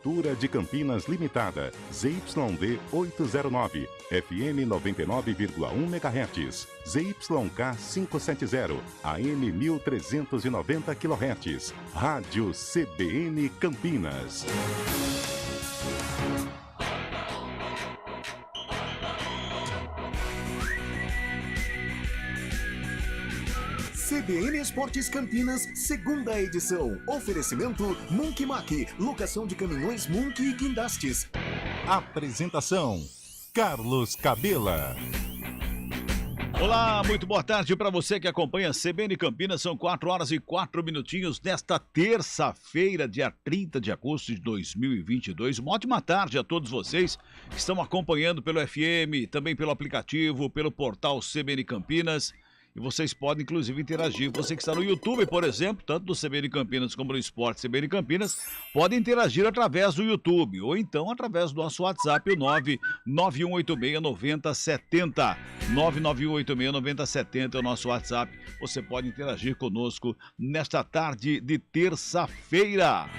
Cultura de Campinas Limitada, ZYD 809, FM 99,1 MHz, ZYK 570, AM 1390 kHz, Rádio CBN Campinas. CBN Esportes Campinas, segunda edição. Oferecimento Munk Mac, locação de caminhões Munk e guindastes. Apresentação: Carlos Cabela. Olá, muito boa tarde para você que acompanha a CBN Campinas. São 4 horas e 4 minutinhos nesta terça-feira, dia 30 de agosto de 2022. Uma ótima tarde a todos vocês que estão acompanhando pelo FM, também pelo aplicativo, pelo portal CBN Campinas. E vocês podem, inclusive, interagir. Você que está no YouTube, por exemplo, tanto do CBN Campinas como do Esporte CBN Campinas, pode interagir através do YouTube ou então através do nosso WhatsApp, o 991869070. 991869070 é o nosso WhatsApp. Você pode interagir conosco nesta tarde de terça-feira.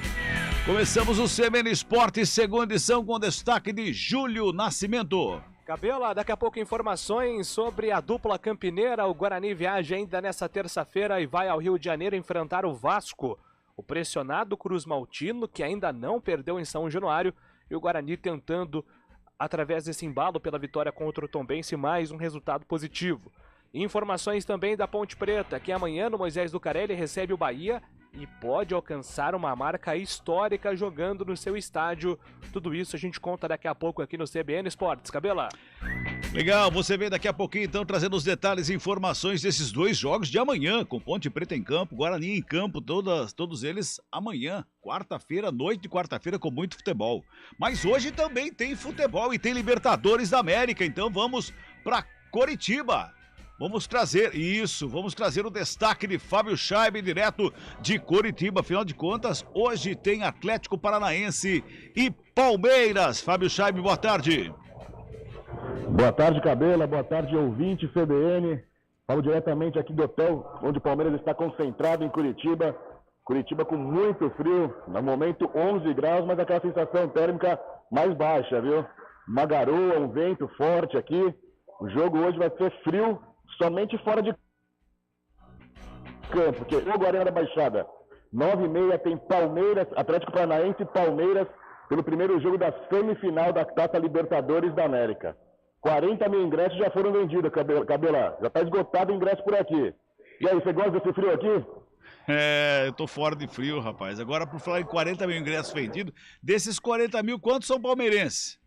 Começamos o CBN Esporte, segunda edição, com destaque de Júlio Nascimento. Cabela, daqui a pouco informações sobre a dupla campineira. O Guarani viaja ainda nessa terça-feira e vai ao Rio de Janeiro enfrentar o Vasco. O pressionado Cruz Maltino, que ainda não perdeu em São Januário, e o Guarani tentando, através desse embalo pela vitória contra o Tombense, mais um resultado positivo. Informações também da Ponte Preta, que amanhã no Moisés Lucarelli recebe o Bahia e pode alcançar uma marca histórica jogando no seu estádio. Tudo isso a gente conta daqui a pouco aqui no CBN Esportes. Cabela. Legal, você vem daqui a pouquinho então trazendo os detalhes e informações desses dois jogos de amanhã, com Ponte Preta em campo, Guarani em campo, todos eles amanhã, quarta-feira, noite de quarta-feira, com muito futebol. Mas hoje também tem futebol e tem Libertadores da América, então vamos para Coritiba. Vamos trazer o destaque de Fábio Scheibe, direto de Coritiba. Afinal de contas, hoje tem Atlético Paranaense e Palmeiras. Fábio Scheibe, boa tarde. Boa tarde, Cabela. Boa tarde, ouvinte CBN. Falo diretamente aqui do hotel, onde o Palmeiras está concentrado em Curitiba. Curitiba com muito frio, no momento 11 graus, mas aquela sensação térmica mais baixa, viu? Uma garoa, um vento forte aqui. O jogo hoje vai ser frio, somente fora de campo, porque o Guarani da Baixada, 9h30 tem Palmeiras, Atlético Paranaense e Palmeiras, pelo primeiro jogo da semifinal da Taça Libertadores da América. 40 mil ingressos já foram vendidos, Cabela. Já está esgotado o ingresso por aqui. E aí, você gosta desse frio aqui? Eu tô fora de frio, rapaz. Agora, por falar em 40 mil ingressos vendidos, desses 40 mil, quantos são palmeirenses?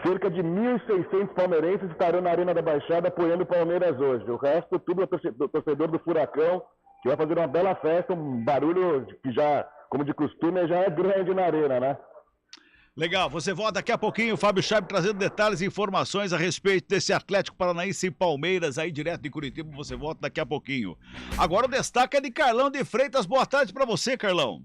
Cerca de 1.600 palmeirenses estarão na Arena da Baixada apoiando o Palmeiras hoje. O resto, tudo é torcedor do Furacão, que vai fazer uma bela festa, um barulho que já, como de costume, já é grande na arena, né? Legal, você volta daqui a pouquinho, o Fábio Scheibe trazendo detalhes e informações a respeito desse Atlético Paranaense e Palmeiras aí direto de Curitiba, você volta daqui a pouquinho. Agora o destaque é de Carlão de Freitas. Boa tarde pra você, Carlão.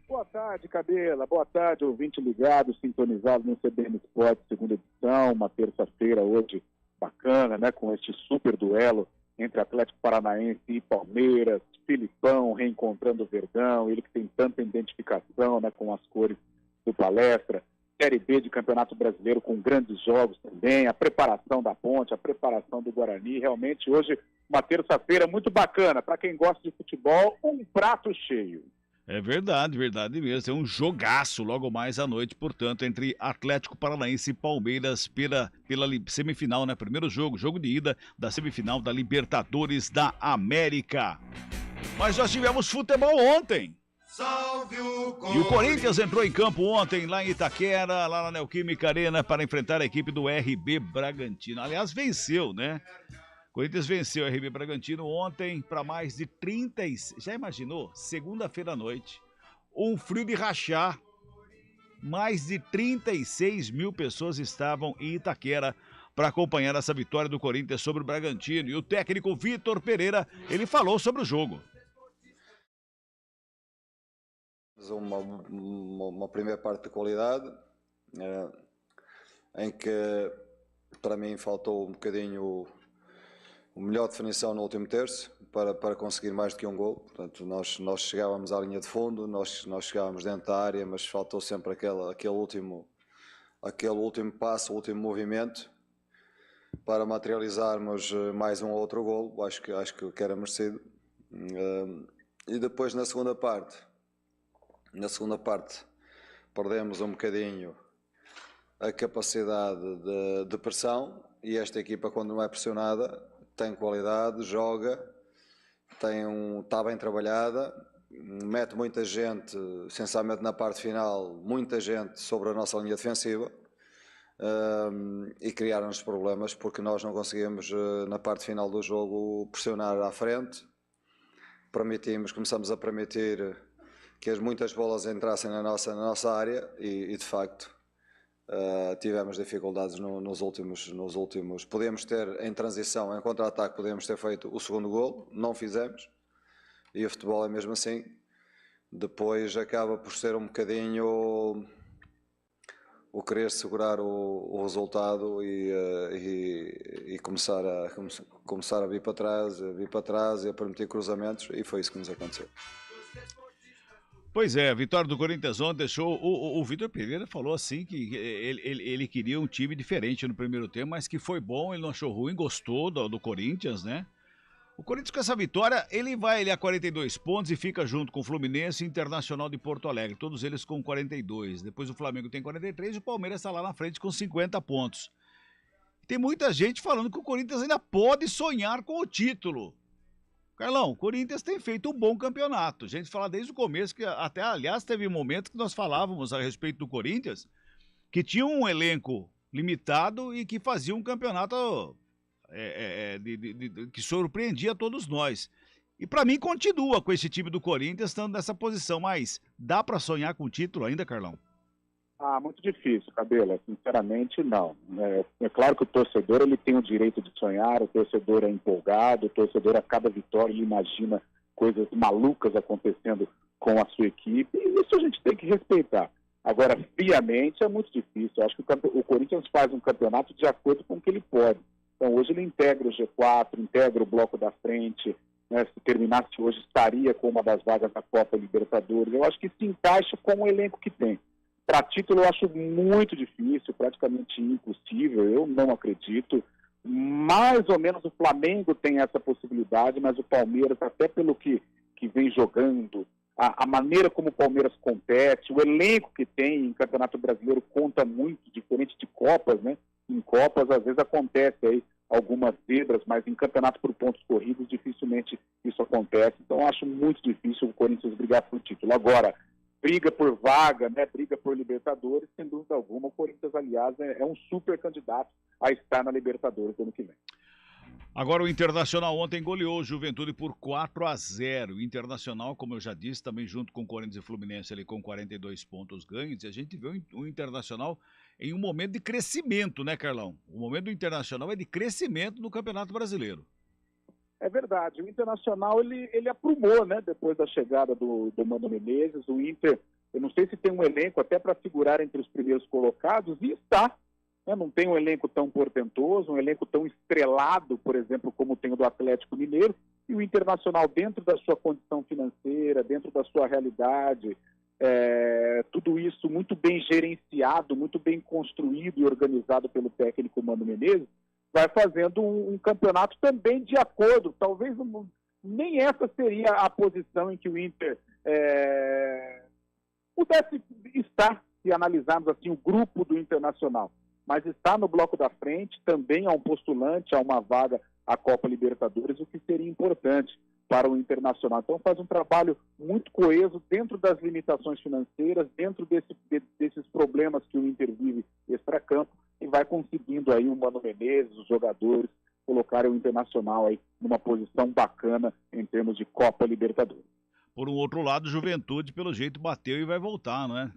Boa tarde, Cabela. Boa tarde, ouvinte ligado, sintonizado no CBN Esporte, segunda edição. Uma terça-feira hoje bacana, né? Com este super duelo entre Atlético Paranaense e Palmeiras. Filipão reencontrando o Verdão, ele que tem tanta identificação, né? Com as cores do Palestra. Série B de Campeonato Brasileiro com grandes jogos também. A preparação da Ponte, a preparação do Guarani. Realmente hoje uma terça-feira muito bacana. Para quem gosta de futebol, um prato cheio. É verdade, verdade mesmo. É um jogaço logo mais à noite, portanto, entre Atlético Paranaense e Palmeiras pela semifinal, né? Primeiro jogo de ida da semifinal da Libertadores da América. Mas nós tivemos futebol ontem. Salve o E o Corinthians entrou em campo ontem lá em Itaquera, lá na Neoquímica Arena, para enfrentar a equipe do RB Bragantino. Aliás, venceu, né? Corinthians venceu o RB Bragantino ontem para mais de 30... Já imaginou? Segunda-feira à noite. Um frio de rachar. Mais de 36 mil pessoas estavam em Itaquera para acompanhar essa vitória do Corinthians sobre o Bragantino. E o técnico Vitor Pereira, ele falou sobre o jogo. Uma primeira parte de qualidade, em que para mim faltou um bocadinho melhor definição no último terço para conseguir mais do que um gol. Portanto, nós chegávamos à linha de fundo, nós chegávamos dentro da área, mas faltou sempre aquele último passo, o último movimento para materializarmos mais um ou outro gol. Acho que era merecido. E depois na segunda parte perdemos um bocadinho a capacidade de pressão, e esta equipa, quando não é pressionada, tem qualidade, joga, está bem trabalhada, mete muita gente, essencialmente na parte final, muita gente sobre a nossa linha defensiva, e criaram-nos problemas porque nós não conseguimos, na parte final do jogo, pressionar à frente. Começamos a permitir que muitas bolas entrassem na nossa área e de facto tivemos dificuldades nos últimos. Podíamos ter, em transição, em contra-ataque, podíamos ter feito o segundo golo, não fizemos, e o futebol é mesmo assim. Depois acaba por ser um bocadinho o querer segurar o resultado e começar a vir para trás e a permitir cruzamentos, e foi isso que nos aconteceu. Pois é, a vitória do Corinthians ontem deixou... O Vitor Pereira falou assim que ele queria um time diferente no primeiro tempo, mas que foi bom, ele não achou ruim, gostou do Corinthians, né? O Corinthians, com essa vitória, ele a 42 pontos e fica junto com o Fluminense e Internacional de Porto Alegre, todos eles com 42. Depois o Flamengo tem 43 e o Palmeiras está lá na frente com 50 pontos. Tem muita gente falando que o Corinthians ainda pode sonhar com o título. Carlão, o Corinthians tem feito um bom campeonato. A gente fala desde o começo, que até, aliás, teve um momento que nós falávamos a respeito do Corinthians, que tinha um elenco limitado e que fazia um campeonato que surpreendia todos nós. E para mim continua com esse time do Corinthians estando nessa posição, mas dá para sonhar com o título ainda, Carlão? Muito difícil, Cabela. Sinceramente, não. É claro que o torcedor ele tem o direito de sonhar, o torcedor é empolgado, o torcedor a cada vitória ele imagina coisas malucas acontecendo com a sua equipe, e isso a gente tem que respeitar. Agora, friamente, é muito difícil. Eu acho que o Corinthians faz um campeonato de acordo com o que ele pode. Então, hoje ele integra o G4, integra o bloco da frente, né? Se terminasse hoje, estaria com uma das vagas da Copa Libertadores. Eu acho que se encaixa com o elenco que tem. Para título eu acho muito difícil, praticamente impossível, eu não acredito. Mais ou menos o Flamengo tem essa possibilidade, mas o Palmeiras, até pelo que vem jogando, a maneira como o Palmeiras compete, o elenco que tem em Campeonato Brasileiro conta muito, diferente de Copas, né? Em Copas, às vezes acontece aí algumas zebras, mas em campeonato por pontos corridos, dificilmente isso acontece. Então eu acho muito difícil o Corinthians brigar por título. Agora, briga por vaga, né? Briga por Libertadores, sem dúvida alguma. O Corinthians, aliás, é um super candidato a estar na Libertadores no ano que vem. Agora o Internacional ontem goleou o Juventude por 4-0. O Internacional, como eu já disse, também junto com o Corinthians e Fluminense, ali com 42 pontos ganhos. E a gente vê o Internacional em um momento de crescimento, né, Carlão? O momento do Internacional é de crescimento no Campeonato Brasileiro. É verdade. O Internacional, ele aprumou, né? Depois da chegada do Mano Menezes. O Inter, eu não sei se tem um elenco até para figurar entre os primeiros colocados, e está. Não tem um elenco tão portentoso, um elenco tão estrelado, por exemplo, como tem o do Atlético Mineiro, e o Internacional, dentro da sua condição financeira, dentro da sua realidade, tudo isso muito bem gerenciado, muito bem construído e organizado pelo técnico Mano Menezes, vai fazendo um campeonato também de acordo. Talvez nem essa seria a posição em que o Inter pudesse estar, se analisarmos assim o grupo do Internacional. Mas está no bloco da frente, também é um postulante a uma vaga à Copa Libertadores, o que seria importante para o Internacional. Então faz um trabalho muito coeso dentro das limitações financeiras, dentro desses problemas que o Inter vive extracampo, e vai conseguindo aí o Mano Menezes, os jogadores, colocarem o Internacional aí numa posição bacana em termos de Copa Libertadores. Por um outro lado, o Juventude, pelo jeito, bateu e vai voltar, não é?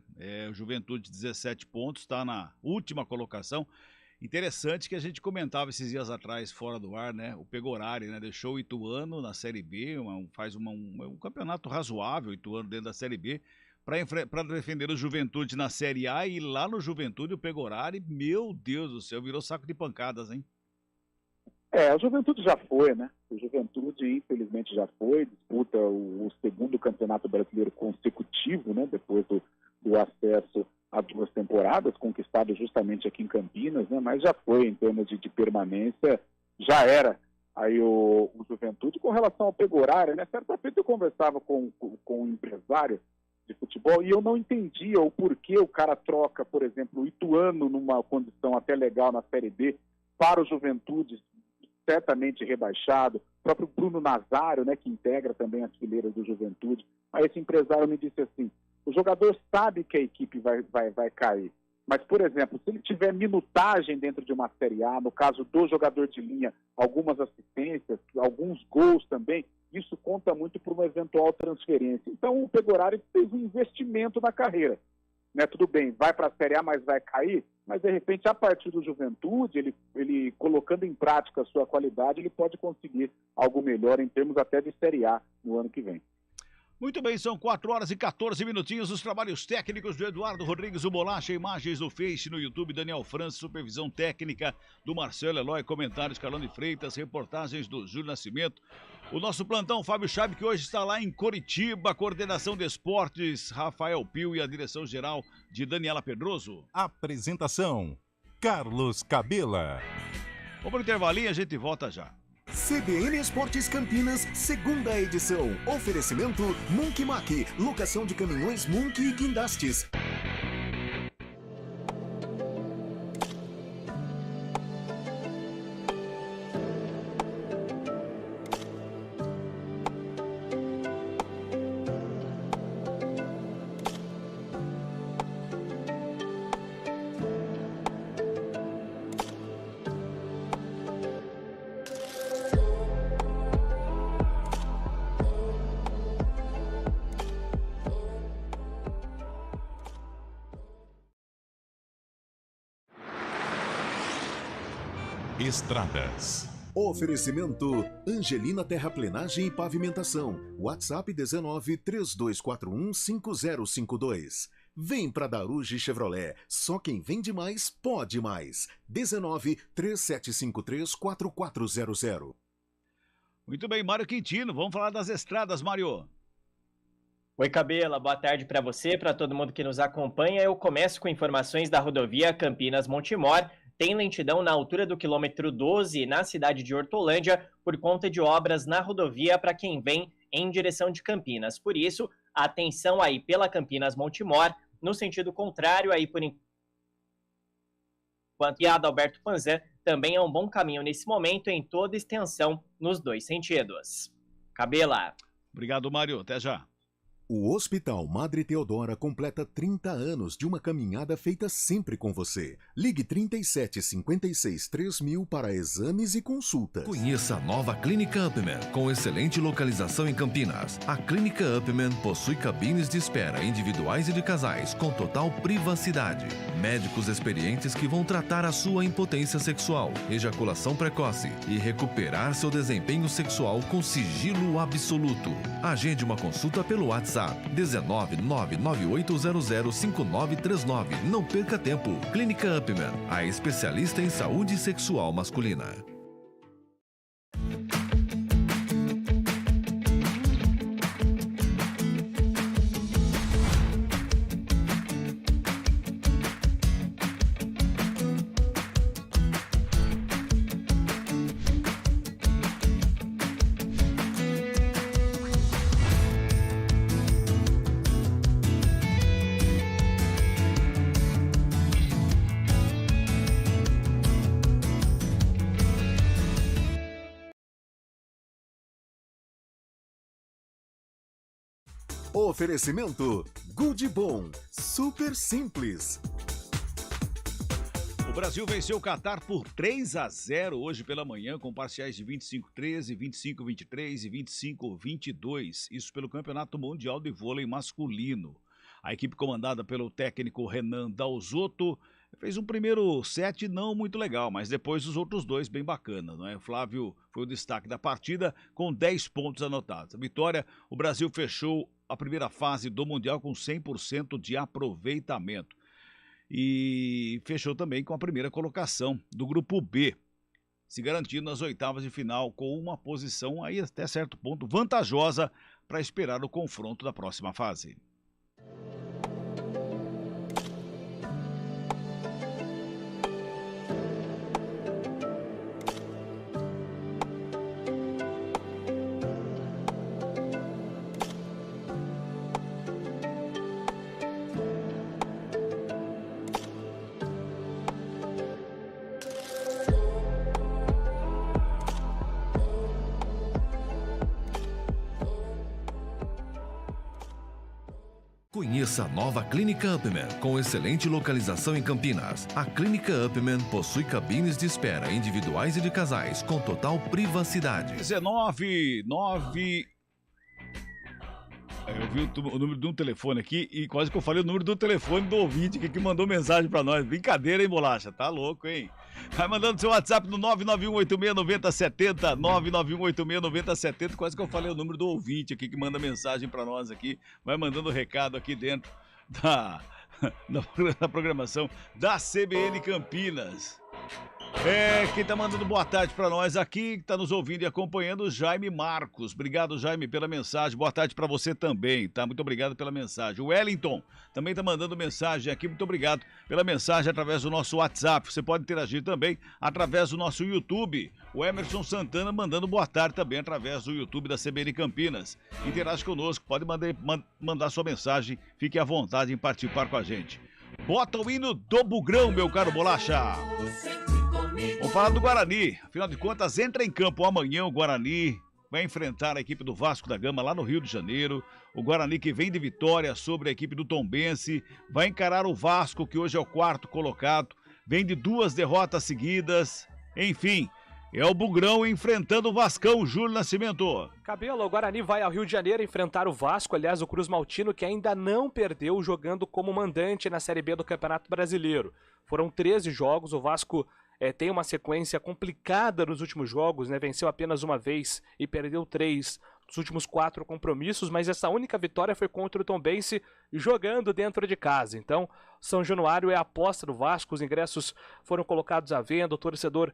O Juventude, 17 pontos, está na última colocação. Interessante que a gente comentava esses dias atrás, fora do ar, né? O Pegorari, né? Deixou o Ituano na Série B, faz um campeonato razoável, o Ituano dentro da Série B, para defender o Juventude na Série A, e lá no Juventude o Pegorari, meu Deus do céu, virou saco de pancadas, hein? A Juventude já foi, né? O Juventude, infelizmente, já foi, disputa o segundo campeonato brasileiro consecutivo, né? Depois do acesso a 2 temporadas, conquistado justamente aqui em Campinas, né? Mas já foi, em termos de permanência, já era aí o Juventude. Com relação ao Pegorária, né? Certa vez eu conversava com um empresário de futebol e eu não entendia o porquê o cara troca, por exemplo, o Ituano numa condição até legal na Série B para o Juventude, certamente rebaixado, o próprio Bruno Nazário, né, que integra também as fileiras do Juventude. Aí esse empresário me disse assim, o jogador sabe que a equipe vai cair, mas, por exemplo, se ele tiver minutagem dentro de uma Série A, no caso do jogador de linha, algumas assistências, alguns gols também, isso conta muito para uma eventual transferência. Então o Pegorário fez um investimento na carreira. Né, tudo bem, vai para a Série A, mas vai cair, mas de repente a partir do Juventude, ele colocando em prática a sua qualidade, ele pode conseguir algo melhor em termos até de Série A no ano que vem. Muito bem, são 4 horas e 14 minutinhos, os trabalhos técnicos do Eduardo Rodrigues, o Bolacha, imagens no Face, no YouTube, Daniel França, supervisão técnica do Marcelo Eloy, comentários Carlone Freitas, reportagens do Júlio Nascimento. O nosso plantão, Fábio Chabe, que hoje está lá em Coritiba, coordenação de esportes, Rafael Pio e a direção-geral de Daniela Pedroso. Apresentação, Carlos Cabela. Vamos para o intervalinho, a gente volta já. CBN Esportes Campinas, segunda edição. Oferecimento Munk Mac, locação de caminhões Munk e guindastes. Estradas. Oferecimento Angelina Terraplenagem e Pavimentação. WhatsApp 19 3241 5052. Vem pra Daruge Chevrolet. Só quem vende mais pode mais. 19 3753 4400. Muito bem, Mário Quintino, vamos falar das estradas, Mário. Oi, Cabela, boa tarde para você, para todo mundo que nos acompanha. Eu começo com informações da rodovia Campinas-Montemor. Tem lentidão na altura do quilômetro 12, na cidade de Hortolândia, por conta de obras na rodovia para quem vem em direção de Campinas. Por isso, atenção aí pela Campinas-Montemor, no sentido contrário, aí por enquanto, e a Adalberto Panzan também é um bom caminho nesse momento, em toda extensão, nos 2 sentidos. Cabela. Obrigado, Mário. Até já. O Hospital Madre Teodora completa 30 anos de uma caminhada feita sempre com você. Ligue 37 56 3000 para exames e consultas. Conheça a nova Clínica Upman, com excelente localização em Campinas. A Clínica Upman possui cabines de espera individuais e de casais, com total privacidade. Médicos experientes que vão tratar a sua impotência sexual, ejaculação precoce e recuperar seu desempenho sexual com sigilo absoluto. Agende uma consulta pelo WhatsApp 19 99800 5939. Não perca tempo. Clínica Upman, a especialista em saúde sexual masculina. Oferecimento Good Bom, super simples. O Brasil venceu o Catar por 3-0 hoje pela manhã, com parciais de 25-13, 25-23 e 25-22. Isso pelo Campeonato Mundial de Vôlei Masculino. A equipe comandada pelo técnico Renan Dalzotto fez um primeiro set não muito legal, mas depois os outros dois bem bacana, não é? O Flávio foi o destaque da partida com 10 pontos anotados. A vitória, o Brasil fechou a primeira fase do Mundial com 100% de aproveitamento. E fechou também com a primeira colocação do Grupo B. se garantindo nas oitavas de final com uma posição aí até certo ponto vantajosa para esperar o confronto da próxima fase. Conheça a nova Clínica Upman, com excelente localização em Campinas. A Clínica Upman possui cabines de espera individuais e de casais, com total privacidade. 199. Eu vi o número de um telefone aqui e quase que eu falei o número do telefone do ouvinte que mandou mensagem pra nós. Brincadeira, hein, Bolacha? Tá louco, hein? Vai mandando seu WhatsApp no 991869070, 991869070. Quase que eu falei o número do ouvinte aqui que manda mensagem pra nós aqui. Vai mandando recado aqui dentro da programação da CBN Campinas. Quem tá mandando boa tarde pra nós aqui, que tá nos ouvindo e acompanhando, o Jaime Marcos. Obrigado, Jaime, pela mensagem. Boa tarde pra você também, tá? Muito obrigado pela mensagem. O Wellington também tá mandando mensagem aqui. Muito obrigado pela mensagem através do nosso WhatsApp. Você pode interagir também através do nosso YouTube. O Emerson Santana mandando boa tarde também através do YouTube da CBN Campinas. Interage conosco, pode mandar sua mensagem. Fique à vontade em participar com a gente. Bota o hino do Bugrão, meu caro Bolacha. Vamos falar do Guarani. Afinal de contas, entra em campo amanhã o Guarani. Vai enfrentar a equipe do Vasco da Gama lá no Rio de Janeiro. O Guarani que vem de vitória sobre a equipe do Tombense. Vai encarar o Vasco, que hoje é o quarto colocado. Vem de 2 derrotas seguidas. Enfim, é o Bugrão enfrentando o Vascão, Júlio Nascimento. Cabelo, o Guarani vai ao Rio de Janeiro enfrentar o Vasco, aliás, o Cruz Maltino, que ainda não perdeu jogando como mandante na Série B do Campeonato Brasileiro. Foram 13 jogos, o Vasco tem uma sequência complicada nos últimos jogos, né? Venceu apenas uma vez e perdeu 3 dos últimos 4 compromissos, mas essa única vitória foi contra o Tombense jogando dentro de casa. Então, São Januário é a aposta do Vasco, os ingressos foram colocados à venda, o torcedor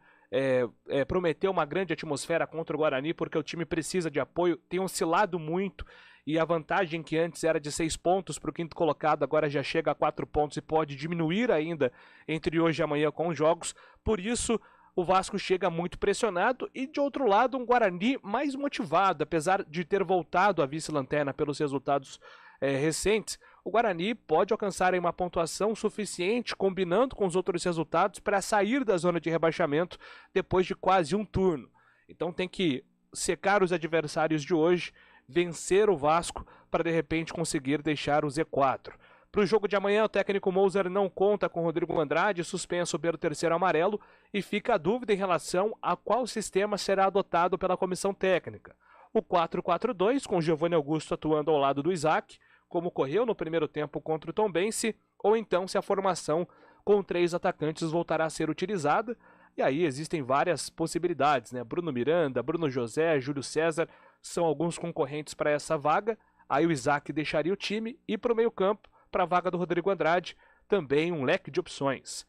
prometeu uma grande atmosfera contra o Guarani, porque o time precisa de apoio, tem oscilado muito, e a vantagem que antes era de 6 pontos para o quinto colocado, agora já chega a 4 pontos e pode diminuir ainda entre hoje e amanhã com os jogos. Por isso, o Vasco chega muito pressionado e, de outro lado, um Guarani mais motivado, apesar de ter voltado à vice-lanterna pelos resultados recentes. O Guarani pode alcançar uma pontuação suficiente, combinando com os outros resultados, para sair da zona de rebaixamento depois de quase um turno. Então tem que secar os adversários de hoje, vencer o Vasco para de repente conseguir deixar o Z4. Para o jogo de amanhã, o técnico Moser não conta com Rodrigo Andrade, suspenso pelo terceiro amarelo, e fica a dúvida em relação a qual sistema será adotado pela comissão técnica. O 4-4-2, com Giovanni Augusto atuando ao lado do Isaac, como ocorreu no primeiro tempo contra o Tombense, ou então se a formação com 3 atacantes voltará a ser utilizada. E aí existem várias possibilidades, né? Bruno Miranda, Bruno José, Júlio César são alguns concorrentes para essa vaga. Aí o Isaac deixaria o time, e para o meio-campo, para a vaga do Rodrigo Andrade, também um leque de opções.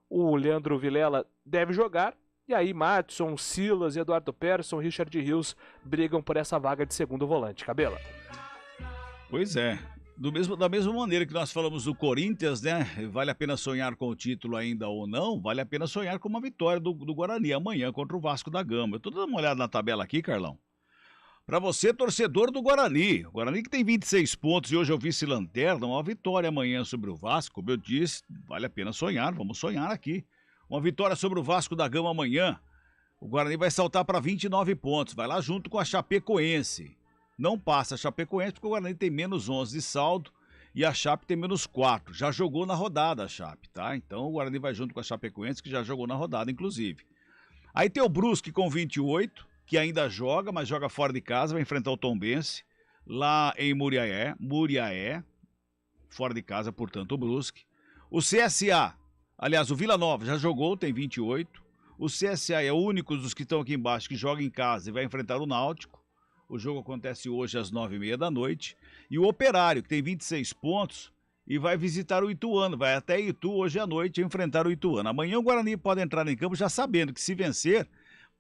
O Leandro Vilela deve jogar, e aí Madison, Silas, Eduardo Persson, Richard Rios brigam por essa vaga de segundo volante. Cabela. Pois é. Da mesma maneira que nós falamos do Corinthians, né? Vale a pena sonhar com o título ainda ou não? Vale a pena sonhar com uma vitória do Guarani amanhã contra o Vasco da Gama. Eu tô dando uma olhada na tabela aqui, Carlão. Para você, torcedor do Guarani. O Guarani que tem 26 pontos e hoje é o vice-lanterna. Uma vitória amanhã sobre o Vasco, como eu disse, vale a pena sonhar. Vamos sonhar aqui. Uma vitória sobre o Vasco da Gama amanhã. O Guarani vai saltar para 29 pontos. Vai lá junto com a Chapecoense. Não passa a Chapecoense porque o Guarani tem menos 11 de saldo e a Chape tem menos 4. Já jogou na rodada a Chape, tá? Então o Guarani vai junto com a Chapecoense, que já jogou na rodada, inclusive. Aí tem o Brusque com 28, que ainda joga, mas joga fora de casa, vai enfrentar o Tombense, lá em Muriaé, fora de casa, portanto, o Brusque. O CSA, aliás, o Vila Nova já jogou, tem 28. O CSA é o único dos que estão aqui embaixo que joga em casa e vai enfrentar o Náutico. O jogo acontece hoje às 9h30 da noite. E o Operário, que tem 26 pontos, e vai visitar o Ituano. Vai até Itu hoje à noite enfrentar o Ituano. Amanhã o Guarani pode entrar em campo já sabendo que, se vencer,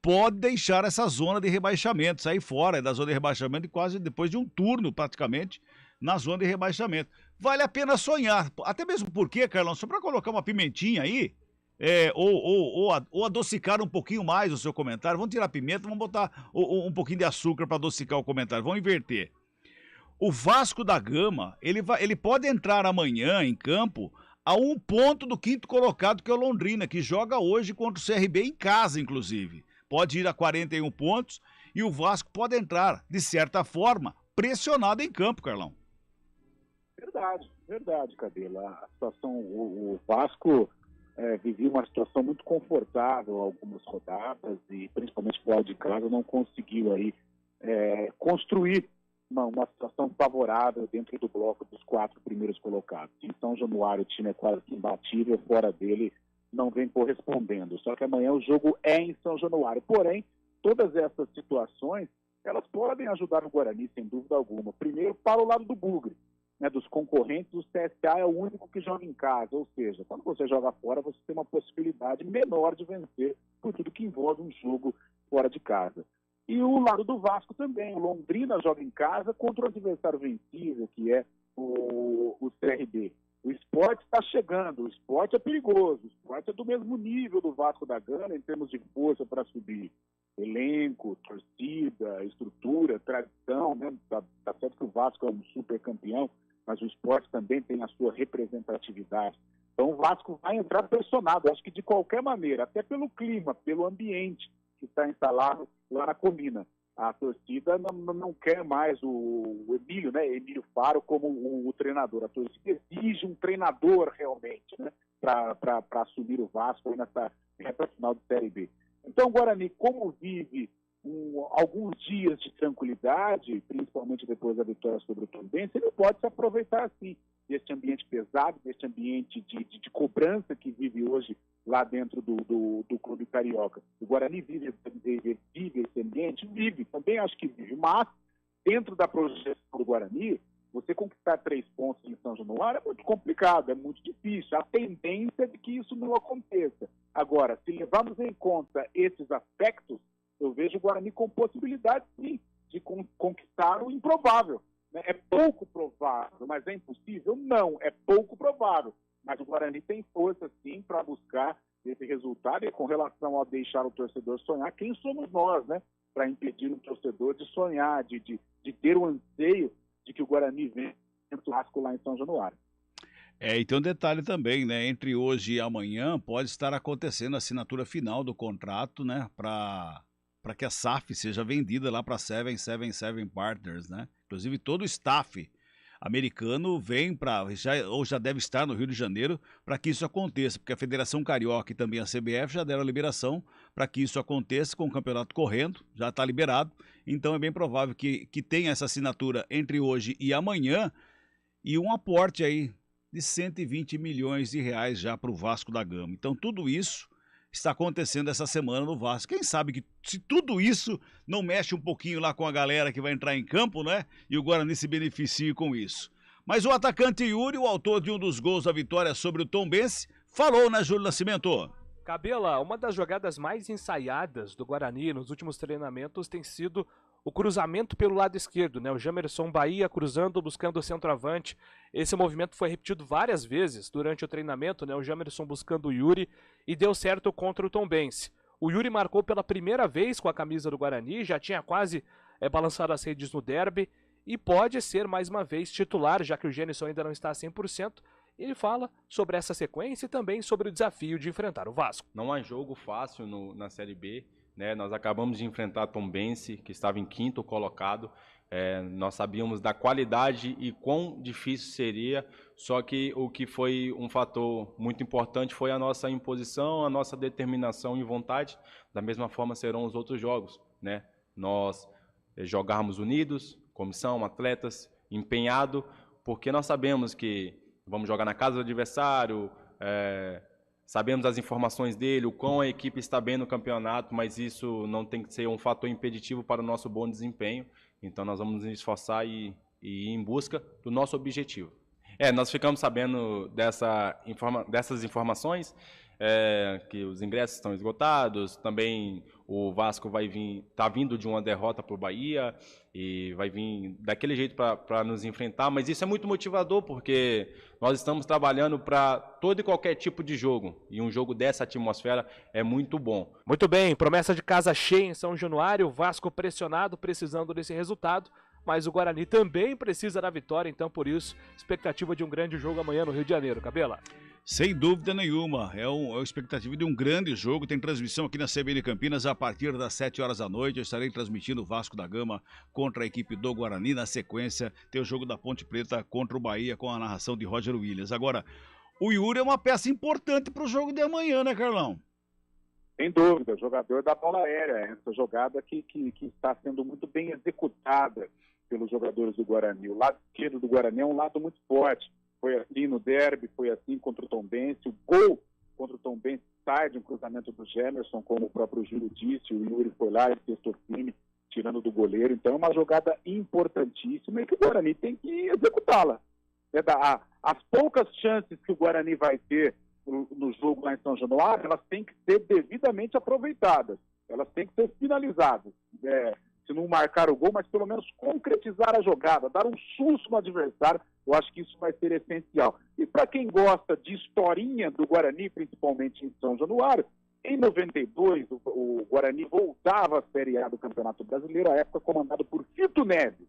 pode deixar essa zona de rebaixamento, sair fora da zona de rebaixamento e quase depois de um turno, praticamente, na zona de rebaixamento. Vale a pena sonhar, até mesmo porque, Carlão, só para colocar uma pimentinha aí, ou adocicar um pouquinho mais o seu comentário, vamos tirar a pimenta, vamos botar um pouquinho de açúcar para adocicar o comentário, vamos inverter. O Vasco da Gama, ele pode entrar amanhã em campo a 1 ponto do 5º colocado, que é o Londrina, que joga hoje contra o CRB em casa, inclusive. Pode ir a 41 pontos e o Vasco pode entrar, de certa forma, pressionado em campo, Carlão. Verdade, Cabela. A situação, o Vasco vivia uma situação muito confortável algumas rodadas e principalmente fora de casa não conseguiu aí construir uma situação favorável dentro do bloco dos 4 primeiros colocados. Em São Januário o time é quase que imbatível, fora dele não vem correspondendo. Só que amanhã o jogo é em São Januário. Porém, todas essas situações, elas podem ajudar o Guarani, sem dúvida alguma. Primeiro, para o lado do Bugre, né, dos concorrentes, o CSA é o único que joga em casa, ou seja, quando você joga fora, você tem uma possibilidade menor de vencer por tudo que envolve um jogo fora de casa. E o lado do Vasco também, o Londrina joga em casa contra o adversário vencível, que é o CRB. O Sport está chegando, o Sport é perigoso, o Sport é do mesmo nível do Vasco da Gama em termos de força para subir. Elenco, torcida, estrutura, tradição, né? Tá certo que o Vasco é um super campeão, mas o Sport também tem a sua representatividade. Então o Vasco vai entrar pressionado, acho que de qualquer maneira, até pelo clima, pelo ambiente que está instalado lá na Colina. A torcida não quer mais o Emílio, né? Emílio Faro como o treinador. A torcida exige um treinador realmente, né? Para assumir o Vasco aí nessa reta final de Série B. Então o Guarani, como vive alguns dias de tranquilidade, principalmente depois da vitória sobre o Tombense, ele pode se aproveitar assim deste ambiente pesado, deste ambiente de cobrança que vive hoje lá dentro do clube carioca. O Guarani vive esse ambiente? Vive, também acho que vive, mas dentro da projeção do Guarani, você conquistar 3 pontos em São Januário é muito complicado, é muito difícil. A tendência é de que isso não aconteça. Agora, se levarmos em conta esses aspectos, eu vejo o Guarani com possibilidade, sim, de conquistar o improvável. É pouco provável, mas é impossível? Não, é pouco provável. Mas o Guarani tem força, sim, para buscar esse resultado. E com relação a deixar o torcedor sonhar, quem somos nós, né? Para impedir o torcedor de sonhar, de ter o anseio de que o Guarani venha o clássico lá em São Januário. E tem um detalhe também, né? Entre hoje e amanhã pode estar acontecendo a assinatura final do contrato, né? Para que a SAF seja vendida lá para 777 Partners, né? Inclusive todo o staff americano vem ou já deve estar no Rio de Janeiro para que isso aconteça, porque a Federação Carioca e também a CBF já deram a liberação para que isso aconteça com o campeonato correndo, já está liberado, então é bem provável que tenha essa assinatura entre hoje e amanhã e um aporte aí de 120 milhões de reais já para o Vasco da Gama. Então tudo isso está acontecendo essa semana no Vasco. Quem sabe que se tudo isso não mexe um pouquinho lá com a galera que vai entrar em campo, né? E o Guarani se beneficie com isso. Mas o atacante Yuri, o autor de um dos gols da vitória sobre o Tombense, falou, né, Júlio Nascimento? Cabela, uma das jogadas mais ensaiadas do Guarani nos últimos treinamentos tem sido o cruzamento pelo lado esquerdo, né? O Jamerson Bahia cruzando, buscando o centroavante. Esse movimento foi repetido várias vezes durante o treinamento, né? O Jamerson buscando o Yuri e deu certo contra o Tombense. O Yuri marcou pela primeira vez com a camisa do Guarani, já tinha quase balançado as redes no derby e pode ser mais uma vez titular, já que o Gênison ainda não está a 100%. Ele fala sobre essa sequência e também sobre o desafio de enfrentar o Vasco. Não há jogo fácil na Série B. Né, nós acabamos de enfrentar Tombense, que estava em 5º colocado. Nós sabíamos da qualidade e quão difícil seria, só que o que foi um fator muito importante foi a nossa imposição, a nossa determinação e vontade. Da mesma forma serão os outros jogos. Né? Nós jogarmos unidos, comissão, atletas, empenhado, porque nós sabemos que vamos jogar na casa do adversário, sabemos as informações dele, o quão a equipe está bem no campeonato, mas isso não tem que ser um fator impeditivo para o nosso bom desempenho. Então nós vamos nos esforçar e ir em busca do nosso objetivo. Nós ficamos sabendo dessas informações, que os ingressos estão esgotados, também o Vasco tá vindo de uma derrota para o Bahia e vai vir daquele jeito para nos enfrentar, mas isso é muito motivador porque nós estamos trabalhando para todo e qualquer tipo de jogo e um jogo dessa atmosfera é muito bom. Muito bem, promessa de casa cheia em São Januário, o Vasco pressionado, precisando desse resultado, mas o Guarani também precisa da vitória, então por isso, expectativa de um grande jogo amanhã no Rio de Janeiro. Cabela? Sem dúvida nenhuma, é a expectativa de um grande jogo, tem transmissão aqui na CBN Campinas a partir das 7 horas da noite, eu estarei transmitindo o Vasco da Gama contra a equipe do Guarani, na sequência tem o jogo da Ponte Preta contra o Bahia com a narração de Roger Williams. Agora, o Yuri é uma peça importante para o jogo de amanhã, né, Carlão? Sem dúvida, jogador da bola aérea, essa jogada que está sendo muito bem executada pelos jogadores do Guarani. O lado esquerdo do Guarani é um lado muito forte. Foi assim no derby, foi assim contra o Tombense. O gol contra o Tombense sai de um cruzamento do Gemerson, como o próprio Júlio disse. O Yuri foi lá e fez o time, tirando do goleiro. Então é uma jogada importantíssima e que o Guarani tem que executá-la. As poucas chances que o Guarani vai ter no jogo lá em São Januário, elas têm que ser devidamente aproveitadas. Elas têm que ser finalizadas. Se não marcar o gol, mas pelo menos concretizar a jogada, dar um susto no adversário, eu acho que isso vai ser essencial. E para quem gosta de historinha do Guarani, principalmente em São Januário, em 92, o Guarani voltava à Série A do Campeonato Brasileiro, à época comandado por Fito Neves.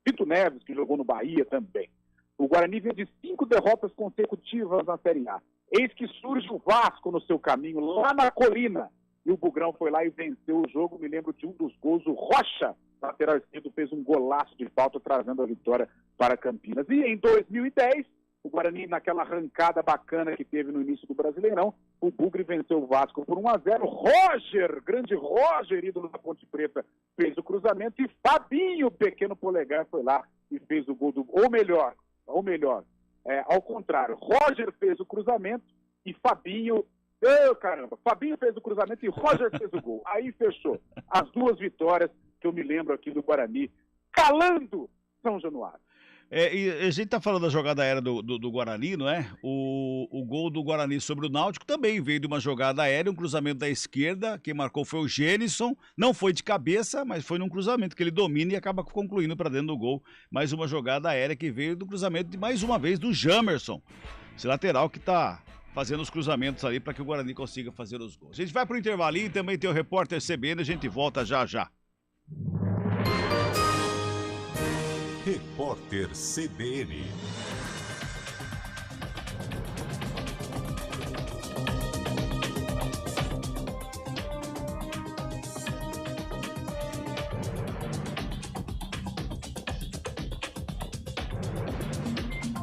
Fito Neves, que jogou no Bahia também. O Guarani veio de 5 derrotas consecutivas na Série A. Eis que surge o Vasco no seu caminho, lá na colina. E o Bugrão foi lá e venceu o jogo. Me lembro de um dos gols, o Rocha, lateral esquerdo, fez um golaço de falta, trazendo a vitória para Campinas. E em 2010, o Guarani, naquela arrancada bacana que teve no início do Brasileirão, o Bugre venceu o Vasco por 1-0. Roger, grande Roger, ídolo da Ponte Preta, fez o cruzamento. E Fabinho, pequeno polegar, foi lá e fez o gol do... Ou melhor, ao contrário, Roger fez o cruzamento e Fabinho... Fabinho fez o cruzamento e Roger fez o gol. Aí fechou. As 2 vitórias que eu me lembro aqui do Guarani, calando São Januário. E a gente tá falando da jogada aérea do Guarani, não é? O gol do Guarani sobre o Náutico também veio de uma jogada aérea, um cruzamento da esquerda, quem marcou foi o Gênison, não foi de cabeça, mas foi num cruzamento que ele domina e acaba concluindo para dentro do gol. Mais uma jogada aérea que veio do cruzamento, de mais uma vez, do Jamerson, esse lateral que tá fazendo os cruzamentos ali para que o Guarani consiga fazer os gols. A gente vai pro intervalinho e também tem o repórter CBN, a gente volta já já. Repórter CBN.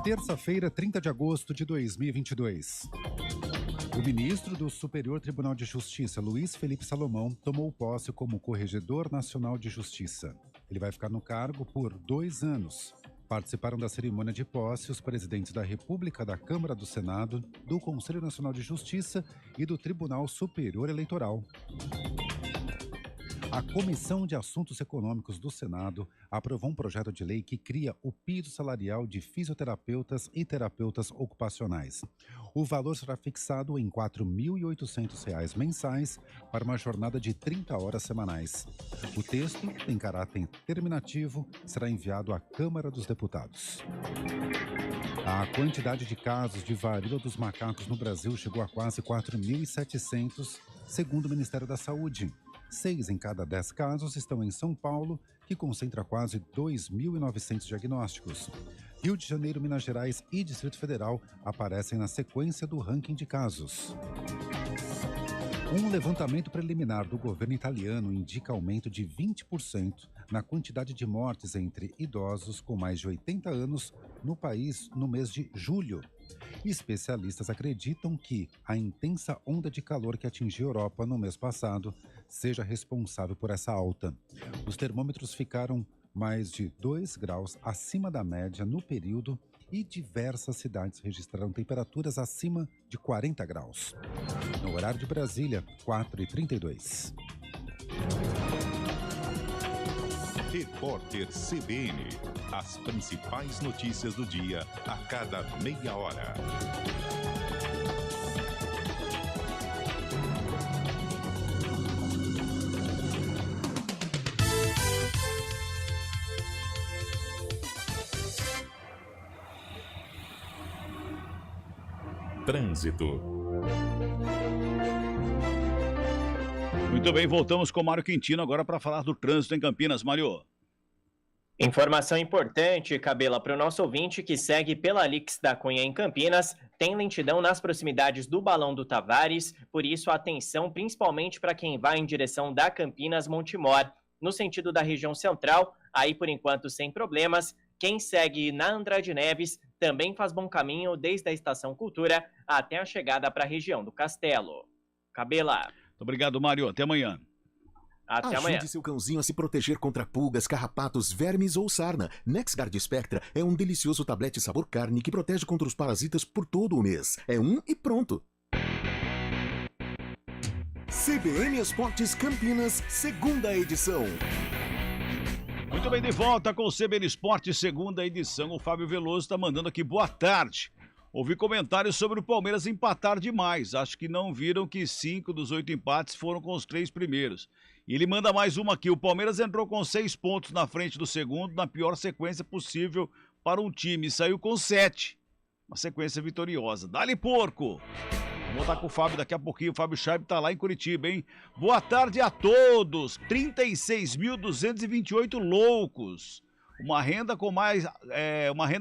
Terça-feira, 30 de agosto de 2022. O ministro do Superior Tribunal de Justiça, Luiz Felipe Salomão, tomou posse como Corregedor Nacional de Justiça. Ele vai ficar no cargo por 2 anos. Participaram da cerimônia de posse os presidentes da República, da Câmara do Senado, do Conselho Nacional de Justiça e do Tribunal Superior Eleitoral. A Comissão de Assuntos Econômicos do Senado aprovou um projeto de lei que cria o piso salarial de fisioterapeutas e terapeutas ocupacionais. O valor será fixado em R$ 4.800 mensais para uma jornada de 30 horas semanais. O texto, em caráter terminativo, será enviado à Câmara dos Deputados. A quantidade de casos de varíola dos macacos no Brasil chegou a quase 4.700, segundo o Ministério da Saúde. 6 em cada 10 casos estão em São Paulo, que concentra quase 2.900 diagnósticos. Rio de Janeiro, Minas Gerais e Distrito Federal aparecem na sequência do ranking de casos. Um levantamento preliminar do governo italiano indica aumento de 20% na quantidade de mortes entre idosos com mais de 80 anos no país no mês de julho. Especialistas acreditam que a intensa onda de calor que atingiu a Europa no mês passado seja responsável por essa alta. Os termômetros ficaram mais de 2 graus acima da média no período e diversas cidades registraram temperaturas acima de 40 graus. No horário de Brasília, 4h32. Repórter CBN. As principais notícias do dia a cada meia hora. Trânsito. Muito bem, voltamos com o Mário Quintino agora para falar do trânsito em Campinas. Mário. Informação importante, Cabela, para o nosso ouvinte que segue pela Alix da Cunha em Campinas, tem lentidão nas proximidades do Balão do Tavares, por isso atenção principalmente para quem vai em direção da Campinas Montemor. No sentido da região central, aí por enquanto sem problemas. Quem segue na Andrade Neves também faz bom caminho desde a Estação Cultura até a chegada para a região do Castelo. Cabela. Muito obrigado, Mário. Até amanhã. Até amanhã. Ajude seu cãozinho a se proteger contra pulgas, carrapatos, vermes ou sarna. NexGard Spectra é um delicioso tablete sabor carne que protege contra os parasitas por todo o mês. É um e pronto. CBN Esportes Campinas, segunda edição. Muito bem, de volta com o CBN Esportes, segunda edição. O Fábio Veloso está mandando aqui boa tarde. Ouvi comentários sobre o Palmeiras empatar demais. Acho que não viram que 5 dos 8 empates foram com os 3 primeiros. E ele manda mais uma aqui. O Palmeiras entrou com 6 pontos na frente do segundo, na pior sequência possível para um time. E saiu com 7. Uma sequência vitoriosa. Dá-lhe, porco! Vou voltar com o Fábio daqui a pouquinho. O Fábio Scheib tá lá em Curitiba, hein? Boa tarde a todos. 36.228 loucos. Uma renda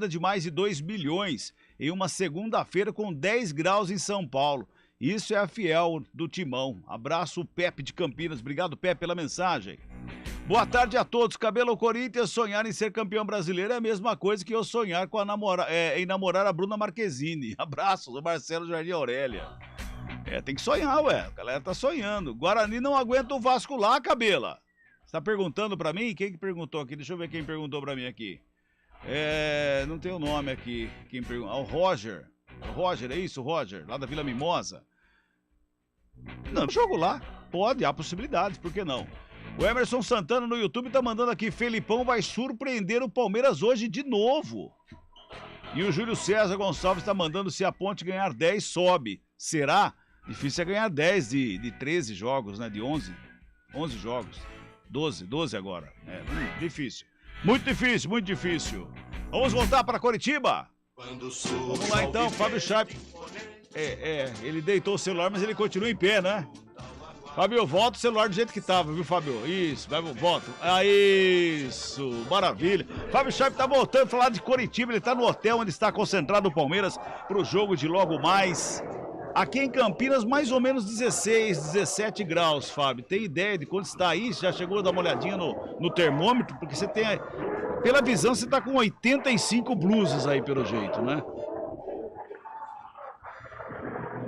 de mais de 2 milhões em uma segunda-feira com 10 graus em São Paulo. Isso é a fiel do Timão. Abraço, o Pepe de Campinas. Obrigado, Pepe, pela mensagem. Boa tarde a todos. Cabelo, Corinthians, sonhar em ser campeão brasileiro é a mesma coisa que eu sonhar com em namorar a Bruna Marquezine. Abraços, o Marcelo Jardim Aurélia. Tem que sonhar, ué. A galera tá sonhando. Guarani não aguenta o Vasco lá, Cabela. Você tá perguntando pra mim? Quem que perguntou aqui? Deixa eu ver quem perguntou pra mim aqui. Não tem o nome aqui. Quem perguntou? O Roger. O Roger, é isso, Roger? Lá da Vila Mimosa. Não, jogo lá. Pode, há possibilidades, por que não? O Emerson Santana no YouTube tá mandando aqui, Felipão vai surpreender o Palmeiras hoje de novo. E o Júlio César Gonçalves tá mandando, se a Ponte ganhar 10, sobe. Será? Difícil é ganhar 10 de 13 jogos, né? De 11 jogos. 12 agora. Difícil. Muito difícil, muito difícil. Vamos voltar para Coritiba? Vamos lá então, Fábio Scheib. Ele deitou o celular, mas ele continua em pé, né? Fábio, volta o celular do jeito que tava, viu, Fábio? Isso, volta. Isso, maravilha. Fábio Scheib tá voltando a falar de Coritiba, ele tá no hotel onde está concentrado o Palmeiras pro jogo de logo mais. Aqui em Campinas, mais ou menos 16, 17 graus, Fábio. Tem ideia de quando está aí? Já chegou a dar uma olhadinha no termômetro? Porque você tem... Pela visão, você tá com 85 blusas aí, pelo jeito, né?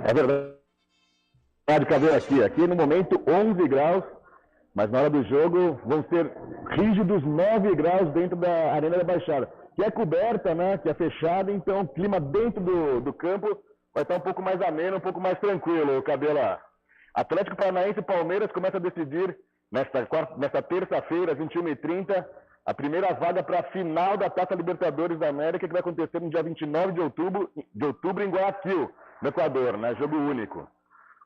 É verdade, Cabelo, aqui no momento 11 graus, mas na hora do jogo vão ser rígidos 9 graus dentro da Arena da Baixada, que é coberta, né, que é fechada, então o clima dentro do campo vai estar um pouco mais ameno, um pouco mais tranquilo, Cabelo. Atlético Paranaense e Palmeiras começa a decidir nesta terça-feira, às 21h30, a primeira vaga para a final da Taça Libertadores da América, que vai acontecer no dia 29 de outubro em Guayaquil, no Equador, né? Jogo único.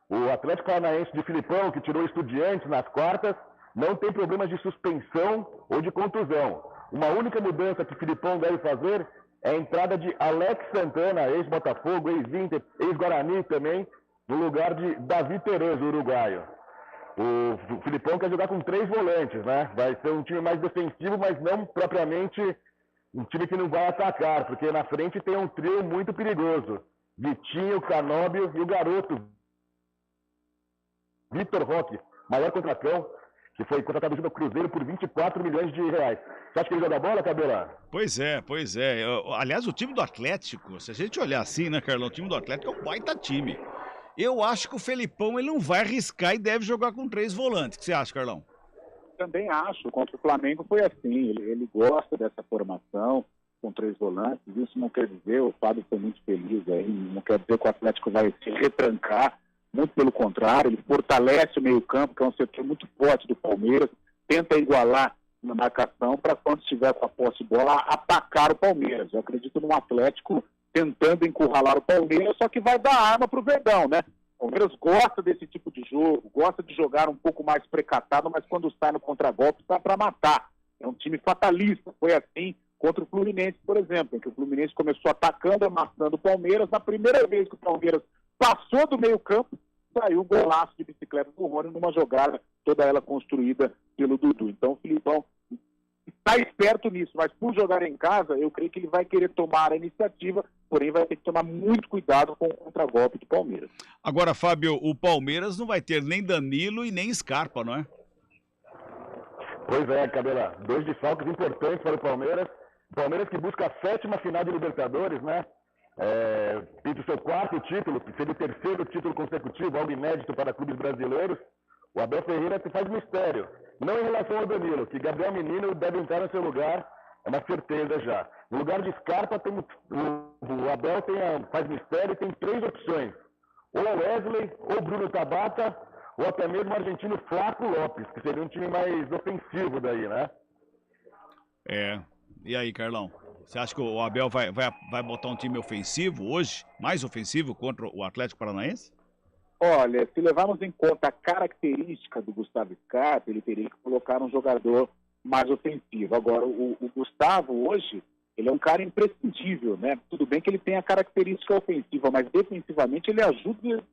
O Atlético Paranaense de Filipão, que tirou Estudiantes nas quartas, não tem problemas de suspensão ou de contusão. Uma única mudança que o Filipão deve fazer é a entrada de Alex Santana, ex-Botafogo, ex-Inter, ex-Guarani também, no lugar de Davi Tereza, uruguaio. O Filipão quer jogar com 3 volantes, né? Vai ser um time mais defensivo, mas não propriamente um time que não vai atacar, porque na frente tem um trio muito perigoso. Vitinho, Canóbio e o garoto Vitor Roque, maior contratão, que foi contratado junto ao Cruzeiro por 24 milhões de reais. Você acha que ele joga bola, Cabela? Pois é. Aliás, o time do Atlético, se a gente olhar assim, né, Carlão? O time do Atlético é um baita time. Eu acho que o Felipão ele não vai arriscar e deve jogar com 3 volantes. O que você acha, Carlão? Também acho. Contra o Flamengo foi assim. Ele gosta dessa formação com 3 volantes. Isso não quer dizer, o Fábio foi muito feliz aí, não quer dizer que o Atlético vai se retrancar. Muito pelo contrário, ele fortalece o meio-campo, que é um setor muito forte do Palmeiras, tenta igualar na marcação para quando estiver com a posse de bola, atacar o Palmeiras. Eu acredito num Atlético tentando encurralar o Palmeiras, só que vai dar arma para o Verdão, né? O Palmeiras gosta desse tipo de jogo, gosta de jogar um pouco mais precatado, mas quando sai no contragolpe, está para matar. É um time fatalista, foi assim contra o Fluminense, por exemplo, em que o Fluminense começou atacando, amassando o Palmeiras. Na primeira vez que o Palmeiras passou do meio campo, saiu um golaço de bicicleta do Rony numa jogada, toda ela construída pelo Dudu. Então o Filipão está esperto nisso, mas por jogar em casa, eu creio que ele vai querer tomar a iniciativa, porém vai ter que tomar muito cuidado com o contragolpe do Palmeiras. Agora, Fábio, o Palmeiras não vai ter nem Danilo e nem Scarpa, não é? Pois é, Cabela. 2 desfalques importantes para o Palmeiras. Palmeiras que busca a 7ª final de Libertadores, né? Pinta o seu 4º título, que seria o 3º título consecutivo, algo inédito para clubes brasileiros. O Abel Ferreira se faz mistério. Não em relação ao Danilo, que Gabriel Menino deve entrar no seu lugar, é uma certeza já. No lugar de Scarpa, o Abel faz mistério e tem 3 opções. Ou Wesley, ou Bruno Tabata, ou até mesmo o argentino Flaco Lopes, que seria um time mais ofensivo daí, né? E aí, Carlão? Você acha que o Abel vai botar um time ofensivo hoje, mais ofensivo contra o Atlético Paranaense? Olha, se levarmos em conta a característica do Gustavo Scarpa, ele teria que colocar um jogador mais ofensivo. Agora, o Gustavo hoje, ele é um cara imprescindível, né? Tudo bem que ele tem a característica ofensiva, mas defensivamente ele ajuda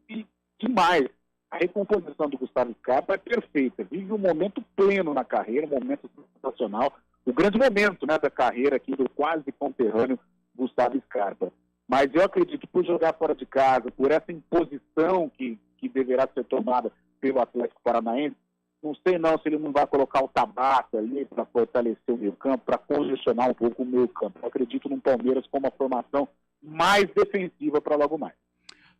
demais. A recomposição do Gustavo Scarpa é perfeita, vive um momento pleno na carreira, um momento sensacional, o grande momento, né, da carreira aqui do quase conterrâneo Gustavo Scarpa. Mas eu acredito que por jogar fora de casa, por essa imposição que deverá ser tomada pelo Atlético Paranaense, não sei não se ele não vai colocar o Tabata ali para fortalecer o meio campo, para congestionar um pouco o meio campo. Eu acredito no Palmeiras com uma formação mais defensiva para logo mais.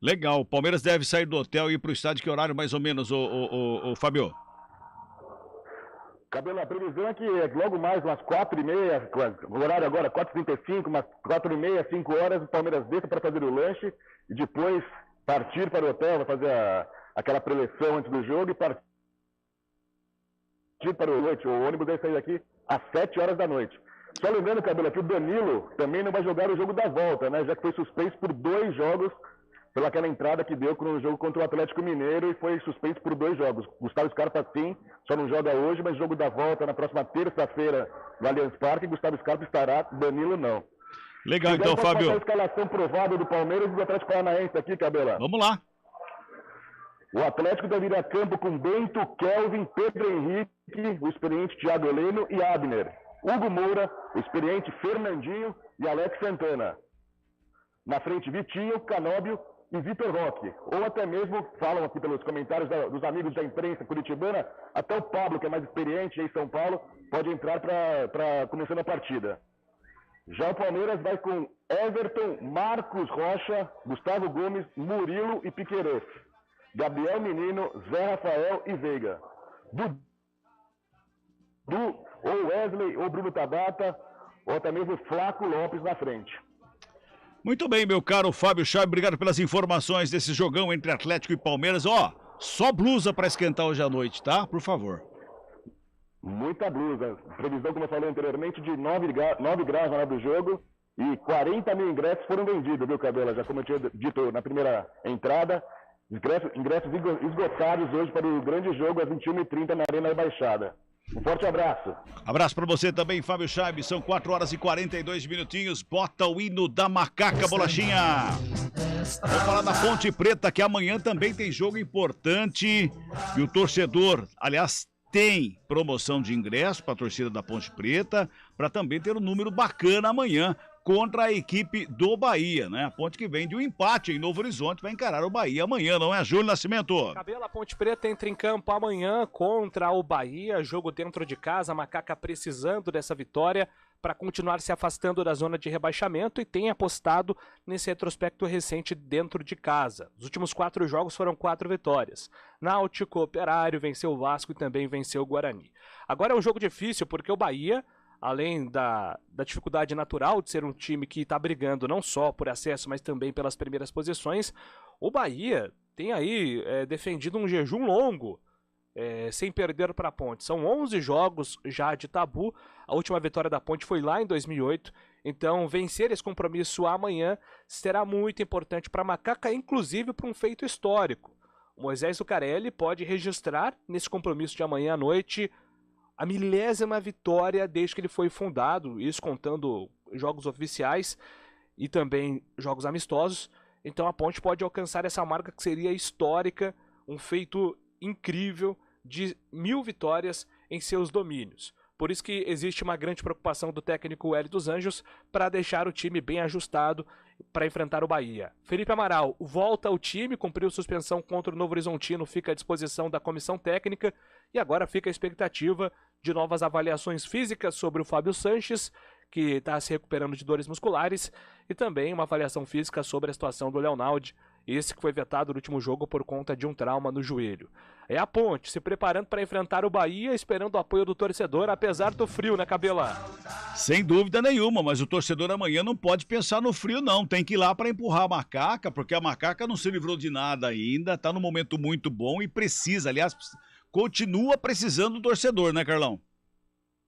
Legal, o Palmeiras deve sair do hotel e ir para o estádio, que horário mais ou menos, o Fábio? Cabelo, a previsão é que logo mais umas 4h30, o horário agora 4h35, umas 4h30, 5 horas, o Palmeiras desça para fazer o lanche e depois partir para o hotel, vai fazer aquela preleção antes do jogo e partir para o noite. O ônibus deve sair daqui às 7 horas da noite. Só lembrando, Cabelo, que o Danilo também não vai jogar o jogo da volta, né? Já que foi suspenso por 2 jogos pelaquela entrada que deu no jogo contra o Atlético Mineiro e foi suspenso por 2 jogos. Gustavo Scarpa sim, só não joga hoje, mas jogo da volta na próxima terça-feira no Allianz Parque, Gustavo Scarpa estará, Danilo não. Legal, então, Fábio. A escalação provável do Palmeiras e do Atlético Paranaense aqui, Cabela. Vamos lá. O Atlético deve ir a campo com Bento, Kelvin, Pedro Henrique, o experiente Thiago Heleno e Abner. Hugo Moura, o experiente Fernandinho e Alex Santana. Na frente, Vitinho, Canóbio e Vitor Roque. Ou até mesmo, falam aqui pelos comentários dos amigos da imprensa curitibana, até o Pablo, que é mais experiente em São Paulo, pode entrar para começando a partida. Já o Palmeiras vai com Everton, Marcos Rocha, Gustavo Gomes, Murilo e Piquerez. Gabriel Menino, Zé Rafael e Veiga. Dudu, ou Wesley, ou Bruno Tabata, ou até mesmo Flaco Lopes na frente. Muito bem, meu caro Fábio Chave, obrigado pelas informações desse jogão entre Atlético e Palmeiras. Só blusa para esquentar hoje à noite, tá? Por favor. Muita blusa. Previsão, como eu falei anteriormente, de 9 graus na hora do jogo e 40 mil ingressos foram vendidos, viu, Cabela? Já como eu tinha dito na primeira entrada, ingressos esgotados hoje para o grande jogo às 21h30 na Arena da Baixada. Um forte abraço. Abraço para você também, Fábio Chaves. São 4 horas e 42 minutinhos. Bota o hino da macaca, Bolachinha. Vamos falar da Ponte Preta, que amanhã também tem jogo importante. E o torcedor, aliás, tem promoção de ingresso para a torcida da Ponte Preta, para também ter um número bacana amanhã contra a equipe do Bahia, né? A Ponte que vem de um empate em Novo Horizonte vai encarar o Bahia amanhã, não é, Júlio Nascimento? Cabelo, a Ponte Preta entra em campo amanhã contra o Bahia, jogo dentro de casa, a Macaca precisando dessa vitória para continuar se afastando da zona de rebaixamento e tem apostado nesse retrospecto recente dentro de casa. Os últimos 4 jogos foram 4 vitórias. Náutico, Operário, venceu o Vasco e também venceu o Guarani. Agora é um jogo difícil porque o Bahia, além da dificuldade natural de ser um time que está brigando não só por acesso, mas também pelas primeiras posições, o Bahia tem aí defendido um jejum longo, sem perder para a Ponte. São 11 jogos já de tabu, a última vitória da Ponte foi lá em 2008, então vencer esse compromisso amanhã será muito importante para a Macaca, inclusive para um feito histórico. O Moisés Zucarelli pode registrar nesse compromisso de amanhã à noite a 1000ª vitória desde que ele foi fundado, isso contando jogos oficiais e também jogos amistosos. Então a Ponte pode alcançar essa marca que seria histórica, um feito incrível de 1000 vitórias em seus domínios. Por isso que existe uma grande preocupação do técnico Hélio dos Anjos para deixar o time bem ajustado para enfrentar o Bahia. Felipe Amaral volta ao time, cumpriu suspensão contra o Novo Horizontino, fica à disposição da comissão técnica e agora fica a expectativa de novas avaliações físicas sobre o Fábio Sanches, que está se recuperando de dores musculares, e também uma avaliação física sobre a situação do Leonaldi, esse que foi vetado no último jogo por conta de um trauma no joelho. É a Ponte se preparando para enfrentar o Bahia, esperando o apoio do torcedor, apesar do frio, né, Cabela? Sem dúvida nenhuma, mas o torcedor amanhã não pode pensar no frio, não. Tem que ir lá para empurrar a Macaca, porque a Macaca não se livrou de nada ainda, está num momento muito bom e precisa, aliás, continua precisando do torcedor, né, Carlão?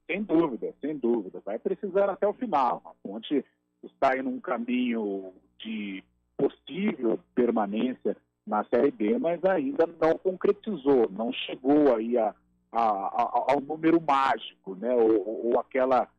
Sem dúvida, sem dúvida. Vai precisar até o final. A Ponte está em um caminho de possível permanência na Série B, mas ainda não concretizou, não chegou aí ao número mágico, né? Ou aquela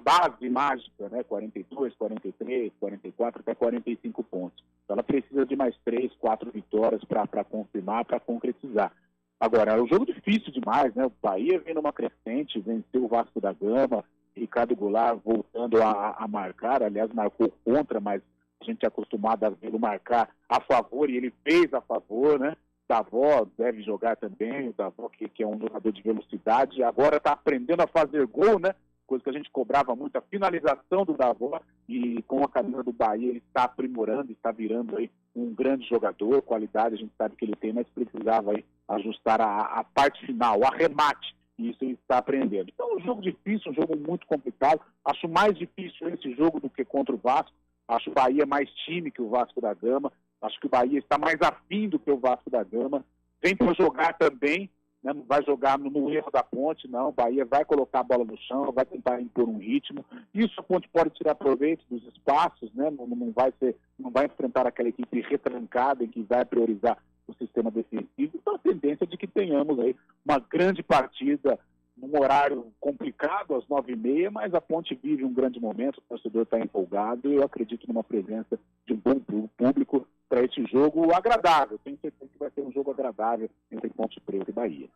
base mágica, né? 42, 43, 44, até 45 pontos. Então ela precisa de mais 3, 4 vitórias para confirmar, para concretizar. Agora, é um jogo difícil demais, né? O Bahia vem numa crescente, venceu o Vasco da Gama, Ricardo Goulart voltando a marcar, aliás, marcou contra, mas a gente é acostumado a vê-lo marcar a favor, e ele fez a favor, né? Davó deve jogar também, o Davó que é um jogador de velocidade, agora está aprendendo a fazer gol, né? Coisa que a gente cobrava muito, a finalização do Davó, e com a camisa do Bahia ele está aprimorando, está virando aí um grande jogador, qualidade a gente sabe que ele tem, mas precisava aí ajustar a parte final, o arremate, e isso ele está aprendendo. Então, um jogo difícil, um jogo muito complicado, acho mais difícil esse jogo do que contra o Vasco, acho o Bahia mais time que o Vasco da Gama, acho que o Bahia está mais afim do que o Vasco da Gama, vem para jogar também, né? Não vai jogar no erro da Ponte, não, o Bahia vai colocar a bola no chão, vai tentar impor um ritmo, isso a Ponte pode tirar proveito dos espaços, né? Não vai enfrentar aquela equipe retrancada em que vai priorizar o sistema defensivo, então a tendência é de que tenhamos aí uma grande partida num horário complicado, às 9h30, mas a Ponte vive um grande momento, o torcedor está empolgado e eu acredito numa presença de um bom público para esse jogo agradável. Tenho certeza que vai ser um jogo agradável entre Ponte Preta e Bahia.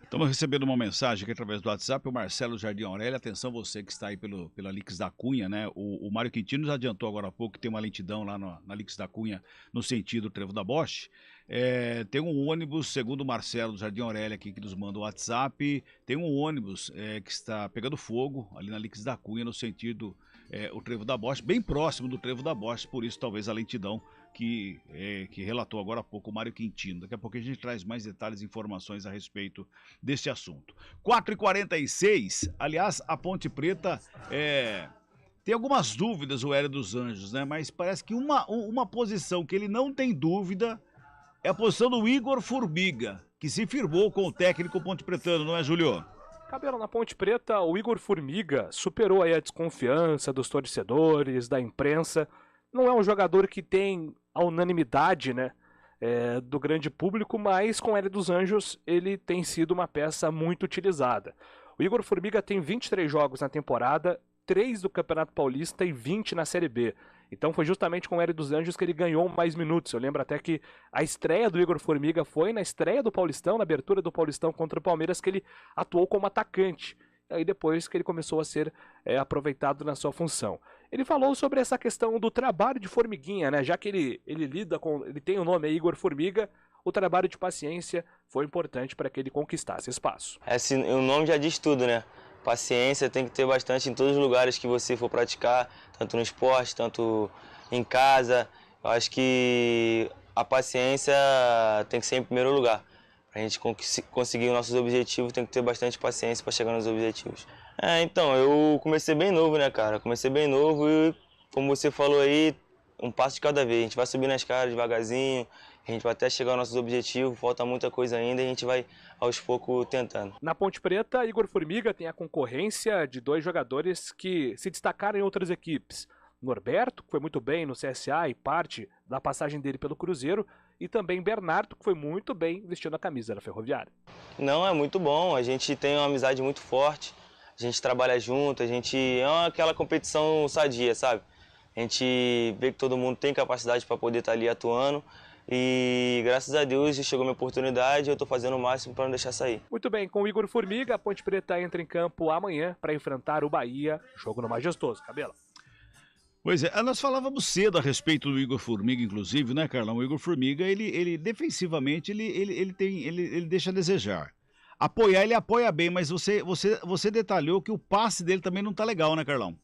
Estamos recebendo uma mensagem aqui através do WhatsApp, o Marcelo Jardim Aurélia, atenção você que está aí pela Lix da Cunha, né? O Mário Quintino já adiantou agora há pouco que tem uma lentidão lá na Lix da Cunha no sentido Trevo da Bosch. Tem um ônibus, segundo o Marcelo Jardim Aurélia aqui que nos manda o WhatsApp, tem um ônibus que está pegando fogo ali na Lix da Cunha no sentido o Trevo da Bosch, bem próximo do Trevo da Bosch, por isso talvez a lentidão que relatou agora há pouco o Mário Quintino. Daqui a pouco a gente traz mais detalhes e informações a respeito desse assunto. 4h46, aliás, a Ponte Preta tem algumas dúvidas, o Hélio dos Anjos, né? Mas parece que uma posição que ele não tem dúvida é a posição do Igor Formiga, que se firmou com o técnico pontepretano, não é, Júlio? Cabelo, na Ponte Preta, o Igor Formiga superou aí a desconfiança dos torcedores, da imprensa. Não é um jogador que tem a unanimidade, né, do grande público, mas com o Hélio dos Anjos ele tem sido uma peça muito utilizada. O Igor Formiga tem 23 jogos na temporada, 3 do Campeonato Paulista e 20 na Série B. Então foi justamente com o Hélio dos Anjos que ele ganhou mais minutos. Eu lembro até que a estreia do Igor Formiga foi na estreia do Paulistão, na abertura do Paulistão contra o Palmeiras, que ele atuou como atacante. Aí depois que ele começou a ser aproveitado na sua função. Ele falou sobre essa questão do trabalho de formiguinha, né? Já que ele lida com, ele tem o nome Igor Formiga, o trabalho de paciência foi importante para que ele conquistasse espaço. O nome já diz tudo, né? Paciência tem que ter bastante em todos os lugares que você for praticar, tanto no esporte, tanto em casa. Eu acho que a paciência tem que ser em primeiro lugar. Para a gente conseguir os nossos objetivos, tem que ter bastante paciência para chegar nos objetivos. Então, eu comecei bem novo, né, cara? Comecei bem novo e, como você falou aí, um passo de cada vez. A gente vai subir na escada devagarzinho, a gente vai até chegar aos nossos objetivos, falta muita coisa ainda e a gente vai aos poucos tentando. Na Ponte Preta, Igor Formiga tem a concorrência de 2 jogadores que se destacaram em outras equipes. Norberto, que foi muito bem no CSA e parte da passagem dele pelo Cruzeiro, e também Bernardo, que foi muito bem vestindo a camisa da Ferroviária. Não, é muito bom, a gente tem uma amizade muito forte, a gente trabalha junto, a gente é aquela competição sadia, sabe? A gente vê que todo mundo tem capacidade para poder estar ali atuando e graças a Deus chegou a minha oportunidade e eu estou fazendo o máximo para não deixar sair. Muito bem, com o Igor Formiga, a Ponte Preta entra em campo amanhã para enfrentar o Bahia, jogo no Majestoso. Cabela. Pois é, nós falávamos cedo a respeito do Igor Formiga, inclusive, né, Carlão? O Igor Formiga, ele defensivamente, ele deixa a desejar. Apoiar, ele apoia bem, mas você detalhou que o passe dele também não tá legal, né, Carlão?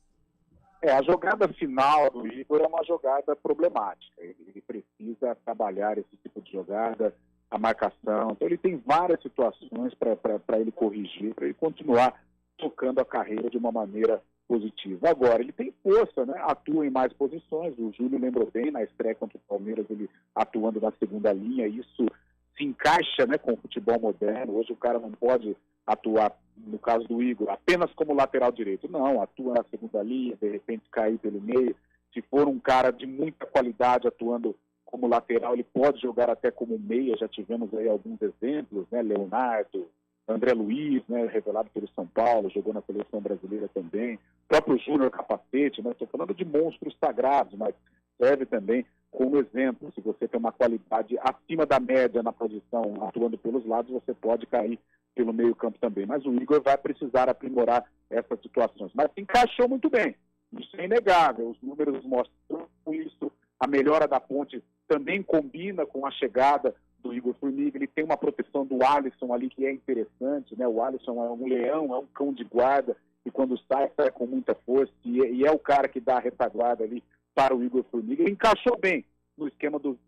A jogada final do Igor é uma jogada problemática. Ele precisa trabalhar esse tipo de jogada, a marcação. Então ele tem várias situações para ele corrigir, para ele continuar tocando a carreira de uma maneira positiva. Agora, ele tem força, né? Atua em mais posições. O Júlio lembrou bem, na estreia contra o Palmeiras, ele atuando na segunda linha. Isso se encaixa, né, com o futebol moderno. Hoje o cara não pode atuar, no caso do Igor, apenas como lateral direito. Não, atua na segunda linha, de repente cair pelo meio. Se for um cara de muita qualidade atuando como lateral, ele pode jogar até como meia. Já tivemos aí alguns exemplos, né? Leonardo, André Luiz, né, revelado pelo São Paulo, jogou na seleção brasileira também. O próprio Júnior Capacete, né? Estou falando de monstros sagrados, mas serve também como exemplo. Se você tem uma qualidade acima da média na posição, atuando pelos lados, você pode cair pelo meio campo também. Mas o Igor vai precisar aprimorar essas situações. Mas se encaixou muito bem. Isso é inegável. Os números mostram isso. A melhora da Ponte também combina com a chegada do Igor Formiga. Ele tem uma proteção do Alisson ali que é interessante, né? O Alisson é um leão, é um cão de guarda, e quando sai com muita força, e é o cara que dá a retaguarda ali para o Igor Formiga. Ele encaixou bem no esquema do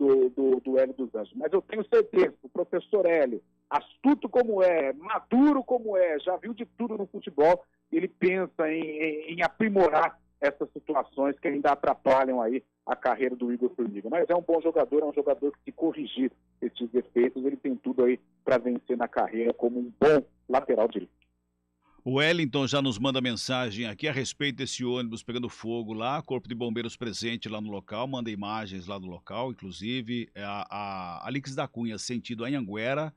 Hélio dos Anjos. Mas eu tenho certeza que o professor Hélio, astuto como é, maduro como é, já viu de tudo no futebol, ele pensa em aprimorar essas situações que ainda atrapalham aí a carreira do Igor Formiga. Mas é um bom jogador, é um jogador que, se corrigir esses defeitos, ele tem tudo aí para vencer na carreira como um bom lateral direito. O Wellington já nos manda mensagem aqui a respeito desse ônibus pegando fogo lá, Corpo de Bombeiros presente lá no local, manda imagens lá do local, inclusive a Alix da Cunha, sentido Anhanguera,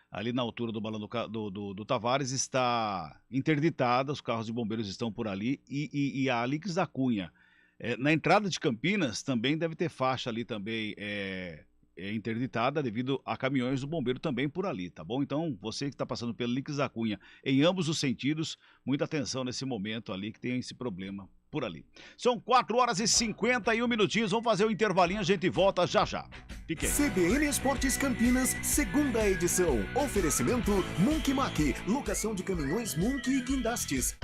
ali na altura do Balão do Tavares, está interditada, os carros de bombeiros estão por ali, e a Alix da Cunha, na entrada de Campinas, também deve ter faixa ali também interditada devido a caminhões do bombeiro também por ali, tá bom? Então, você que está passando pelo Alix da Cunha, em ambos os sentidos, muita atenção nesse momento ali que tem esse problema por ali. São 4h51 minutinhos, vamos fazer o intervalinho, a gente volta já já. Fique aí. CBN Esportes Campinas, segunda edição. Oferecimento Munk Mac, locação de caminhões Munk e guindastes.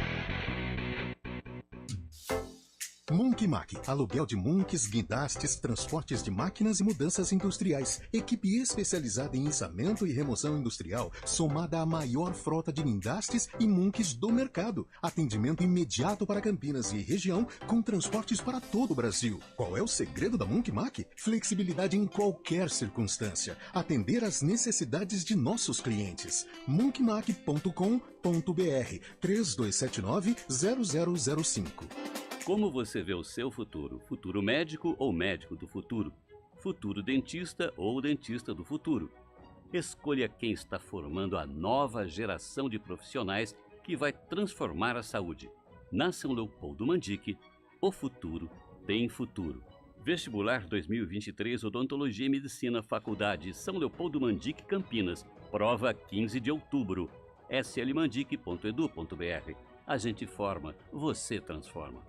Munk Mac, aluguel de munks, guindastes, transportes de máquinas e mudanças industriais. Equipe especializada em içamento e remoção industrial, somada à maior frota de guindastes e munks do mercado. Atendimento imediato para Campinas e região, com transportes para todo o Brasil. Qual é o segredo da Munk Mac? Flexibilidade em qualquer circunstância. Atender às necessidades de nossos clientes. monkmac.com.br 3279-0005. Como você vê o seu futuro? Futuro médico ou médico do futuro? Futuro dentista ou dentista do futuro? Escolha quem está formando a nova geração de profissionais que vai transformar a saúde. Na São Leopoldo Mandique, o futuro tem futuro. Vestibular 2023 Odontologia e Medicina, Faculdade São Leopoldo Mandique, Campinas. Prova 15 de outubro. slmandique.edu.br. A gente forma, você transforma.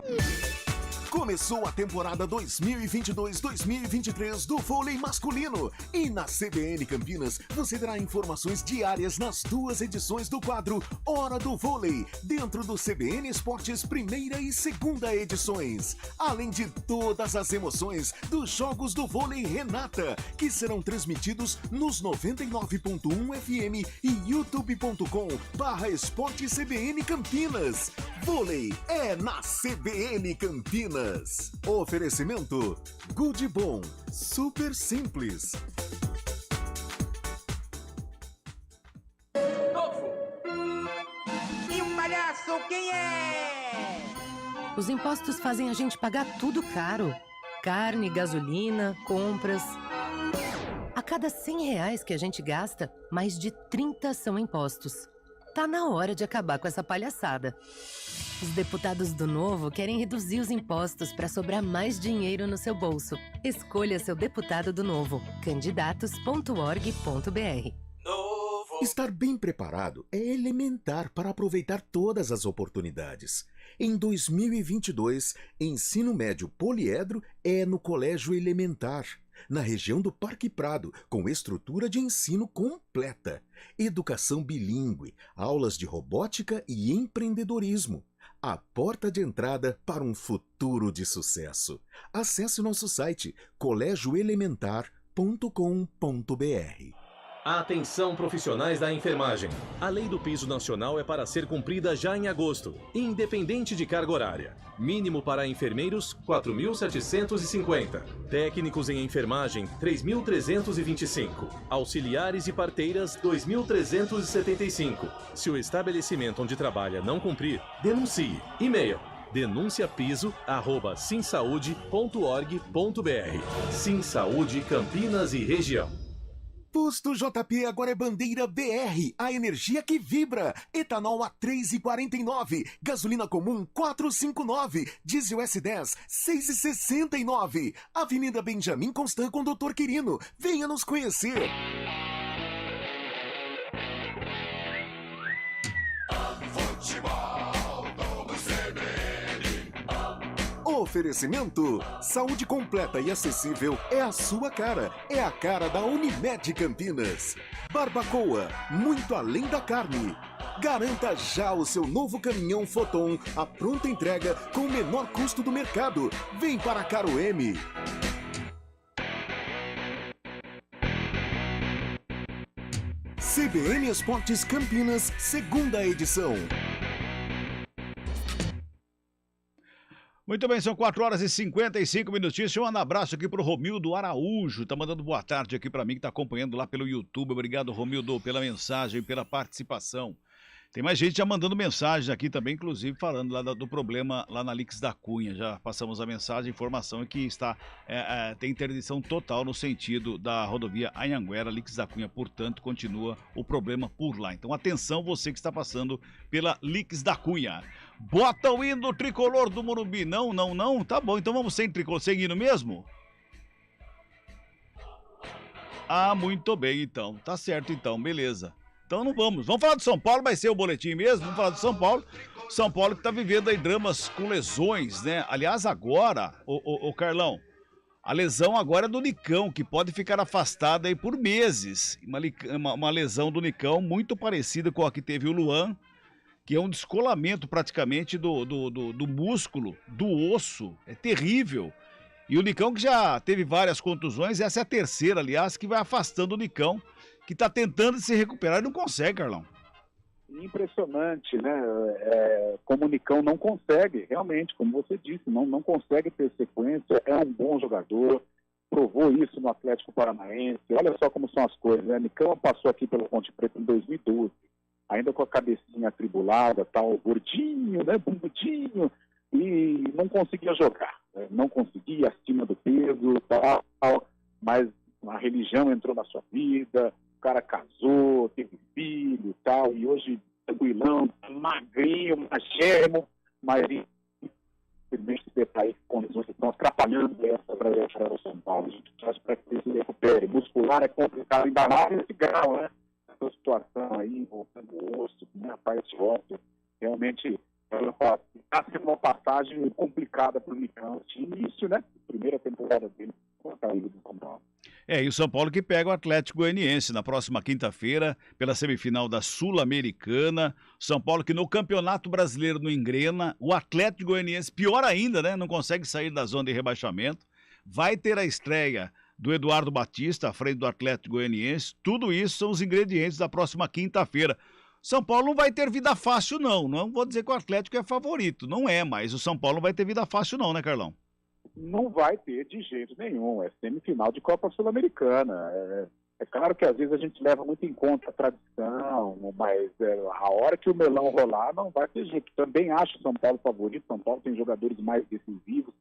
Começou a temporada 2022-2023 do vôlei masculino. E na CBN Campinas você terá informações diárias nas duas edições do quadro Hora do Vôlei, dentro do CBN Esportes primeira e segunda edições. Além de todas as emoções dos Jogos do Vôlei Renata, que serão transmitidos nos 99.1 FM e youtube.com/esportecbn Campinas. Vôlei é na CBN Campinas. Oferecimento Good Bom, super simples. Novo! E o palhaço quem é? Os impostos fazem a gente pagar tudo caro. Carne, gasolina, compras. A cada R$100 que a gente gasta, mais de 30 são impostos. Tá na hora de acabar com essa palhaçada. Os deputados do Novo querem reduzir os impostos para sobrar mais dinheiro no seu bolso. Escolha seu deputado do Novo. Candidatos.org.br. Estar bem preparado é elementar para aproveitar todas as oportunidades. Em 2022, ensino médio poliedro é no Colégio Elementar, na região do Parque Prado, com estrutura de ensino completa, educação bilíngue, aulas de robótica e empreendedorismo. A porta de entrada para um futuro de sucesso. Acesse nosso site colégioelementar.com.br. Atenção profissionais da enfermagem. A lei do piso nacional é para ser cumprida já em agosto, independente de carga horária. Mínimo para enfermeiros, 4.750. Técnicos em enfermagem, 3.325. Auxiliares e parteiras, 2.375. Se o estabelecimento onde trabalha não cumprir, denuncie. E-mail: denunciapiso@simsaude.org.br. Simsaúde, Campinas e região. Posto JP agora é bandeira BR, a energia que vibra. Etanol a 3,49, gasolina comum 4,59, diesel S10 6,69. Avenida Benjamin Constant com Dr. Quirino. Venha nos conhecer. Oferecimento: saúde completa e acessível é a sua cara. É a cara da Unimed Campinas. Barbacoa, muito além da carne. Garanta já o seu novo caminhão Foton, a pronta entrega com o menor custo do mercado. Vem para a Caro M. CBN Esportes Campinas, segunda edição. Muito bem, são 4h55. Deixa eu mandar um abraço aqui pro Romildo Araújo, tá mandando boa tarde aqui para mim, que tá acompanhando lá pelo YouTube. Obrigado, Romildo, pela mensagem, pela participação. Tem mais gente já mandando mensagem aqui também, inclusive falando lá do problema lá na Lix da Cunha. Já passamos a mensagem, a informação é que está, tem interdição total no sentido da rodovia Anhanguera, Lix da Cunha, portanto, continua o problema por lá. Então, atenção, você que está passando pela Lix da Cunha. Bota o hino tricolor do Morumbi. Não. Tá bom, então vamos sem tricolor, sem hino mesmo? Ah, muito bem, então. Tá certo, então, beleza. Então não vamos. Vamos falar do São Paulo, vai ser o boletim mesmo. Vamos falar do São Paulo. São Paulo que tá vivendo aí dramas com lesões, né? Aliás, agora, o Carlão, a lesão agora é do Nicão, que pode ficar afastado aí por meses. Uma lesão do Nicão muito parecida com a que teve o Luan, que é um descolamento praticamente do músculo, do osso. É terrível. E o Nicão que já teve várias contusões, essa é a terceira, aliás, que vai afastando o Nicão, que está tentando se recuperar e não consegue, Carlão. Impressionante, né? Como o Nicão não consegue, realmente, como você disse, não consegue ter sequência, é um bom jogador, provou isso no Atlético Paranaense. Olha só como são as coisas, né? Nicão passou aqui pelo Ponte Preta em 2012, ainda com a cabecinha atribulada, tal, gordinho, né, bumbudinho, e não conseguia jogar, né? Não conseguia, acima do peso, tal, mas a religião entrou na sua vida, o cara casou, teve filho e tal, e hoje tranquilão, magrinho, magérrimo, mas infelizmente está aí com condições que estão atrapalhando essa trajetória do São Paulo. A gente traz para que ele se recupere. Muscular é complicado, ainda mais nesse grau, né? Essa situação aí, voltando o osso, né, a parte óssea, realmente está sendo uma passagem complicada para o Nicão. Início, né? Primeira temporada dele com a caída do São Paulo. E o São Paulo que pega o Atlético Goianiense na próxima quinta-feira, pela semifinal da Sul-Americana. São Paulo que no Campeonato Brasileiro não engrena. O Atlético Goianiense, pior ainda, né? Não consegue sair da zona de rebaixamento. Vai ter a estreia do Eduardo Batista à frente do Atlético Goianiense. Tudo isso são os ingredientes da próxima quinta-feira. São Paulo não vai ter vida fácil, não. Não vou dizer que o Atlético é favorito. Não é, mas o São Paulo não vai ter vida fácil, não, né, Carlão? Não vai ter de jeito nenhum. É semifinal de Copa Sul-Americana. É claro que às vezes a gente leva muito em conta a tradição, mas a hora que o melão rolar não vai ter jeito. Também acho o São Paulo favorito. São Paulo tem jogadores mais decisivos,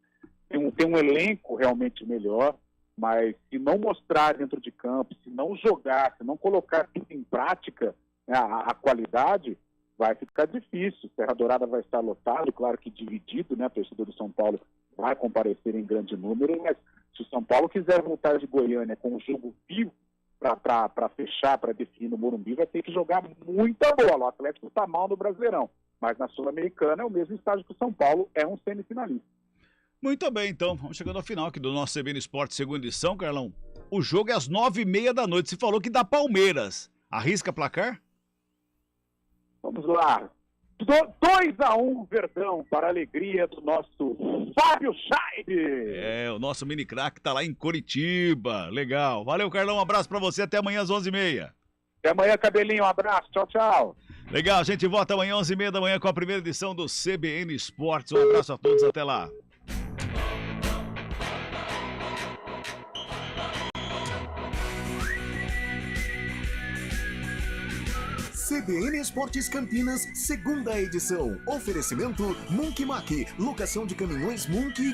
tem um elenco realmente melhor, mas se não mostrar dentro de campo, se não jogar, se não colocar tudo em prática, né, a qualidade, vai ficar difícil. Serra Dourada vai estar lotado, claro que dividido, né? A torcida do São Paulo vai comparecer em grande número, mas se o São Paulo quiser voltar de Goiânia com um jogo vivo para fechar, para definir no Morumbi, vai ter que jogar muita bola. O Atlético está mal no Brasileirão, mas na Sul-Americana é o mesmo estágio que o São Paulo, é um semifinalista. Muito bem, então. Vamos chegando ao final aqui do nosso CBN Esporte, segunda edição, Carlão. O jogo é às 9h30 da noite. Você falou que dá Palmeiras. Arrisca placar? Vamos lá. 2-1 Verdão, para a alegria do nosso Fábio Scheib. É, o nosso mini craque tá lá em Curitiba. Legal. Valeu, Carlão. Um abraço pra você. Até amanhã às 11h30. Até amanhã, Cabelinho. Um abraço. Tchau, tchau. Legal, a gente volta amanhã às 11h30 da manhã com a primeira edição do CBN Esportes. Um abraço a todos. Até lá. CBN Esportes Campinas, segunda edição. Oferecimento Monkey Mac, locação de caminhões Monkey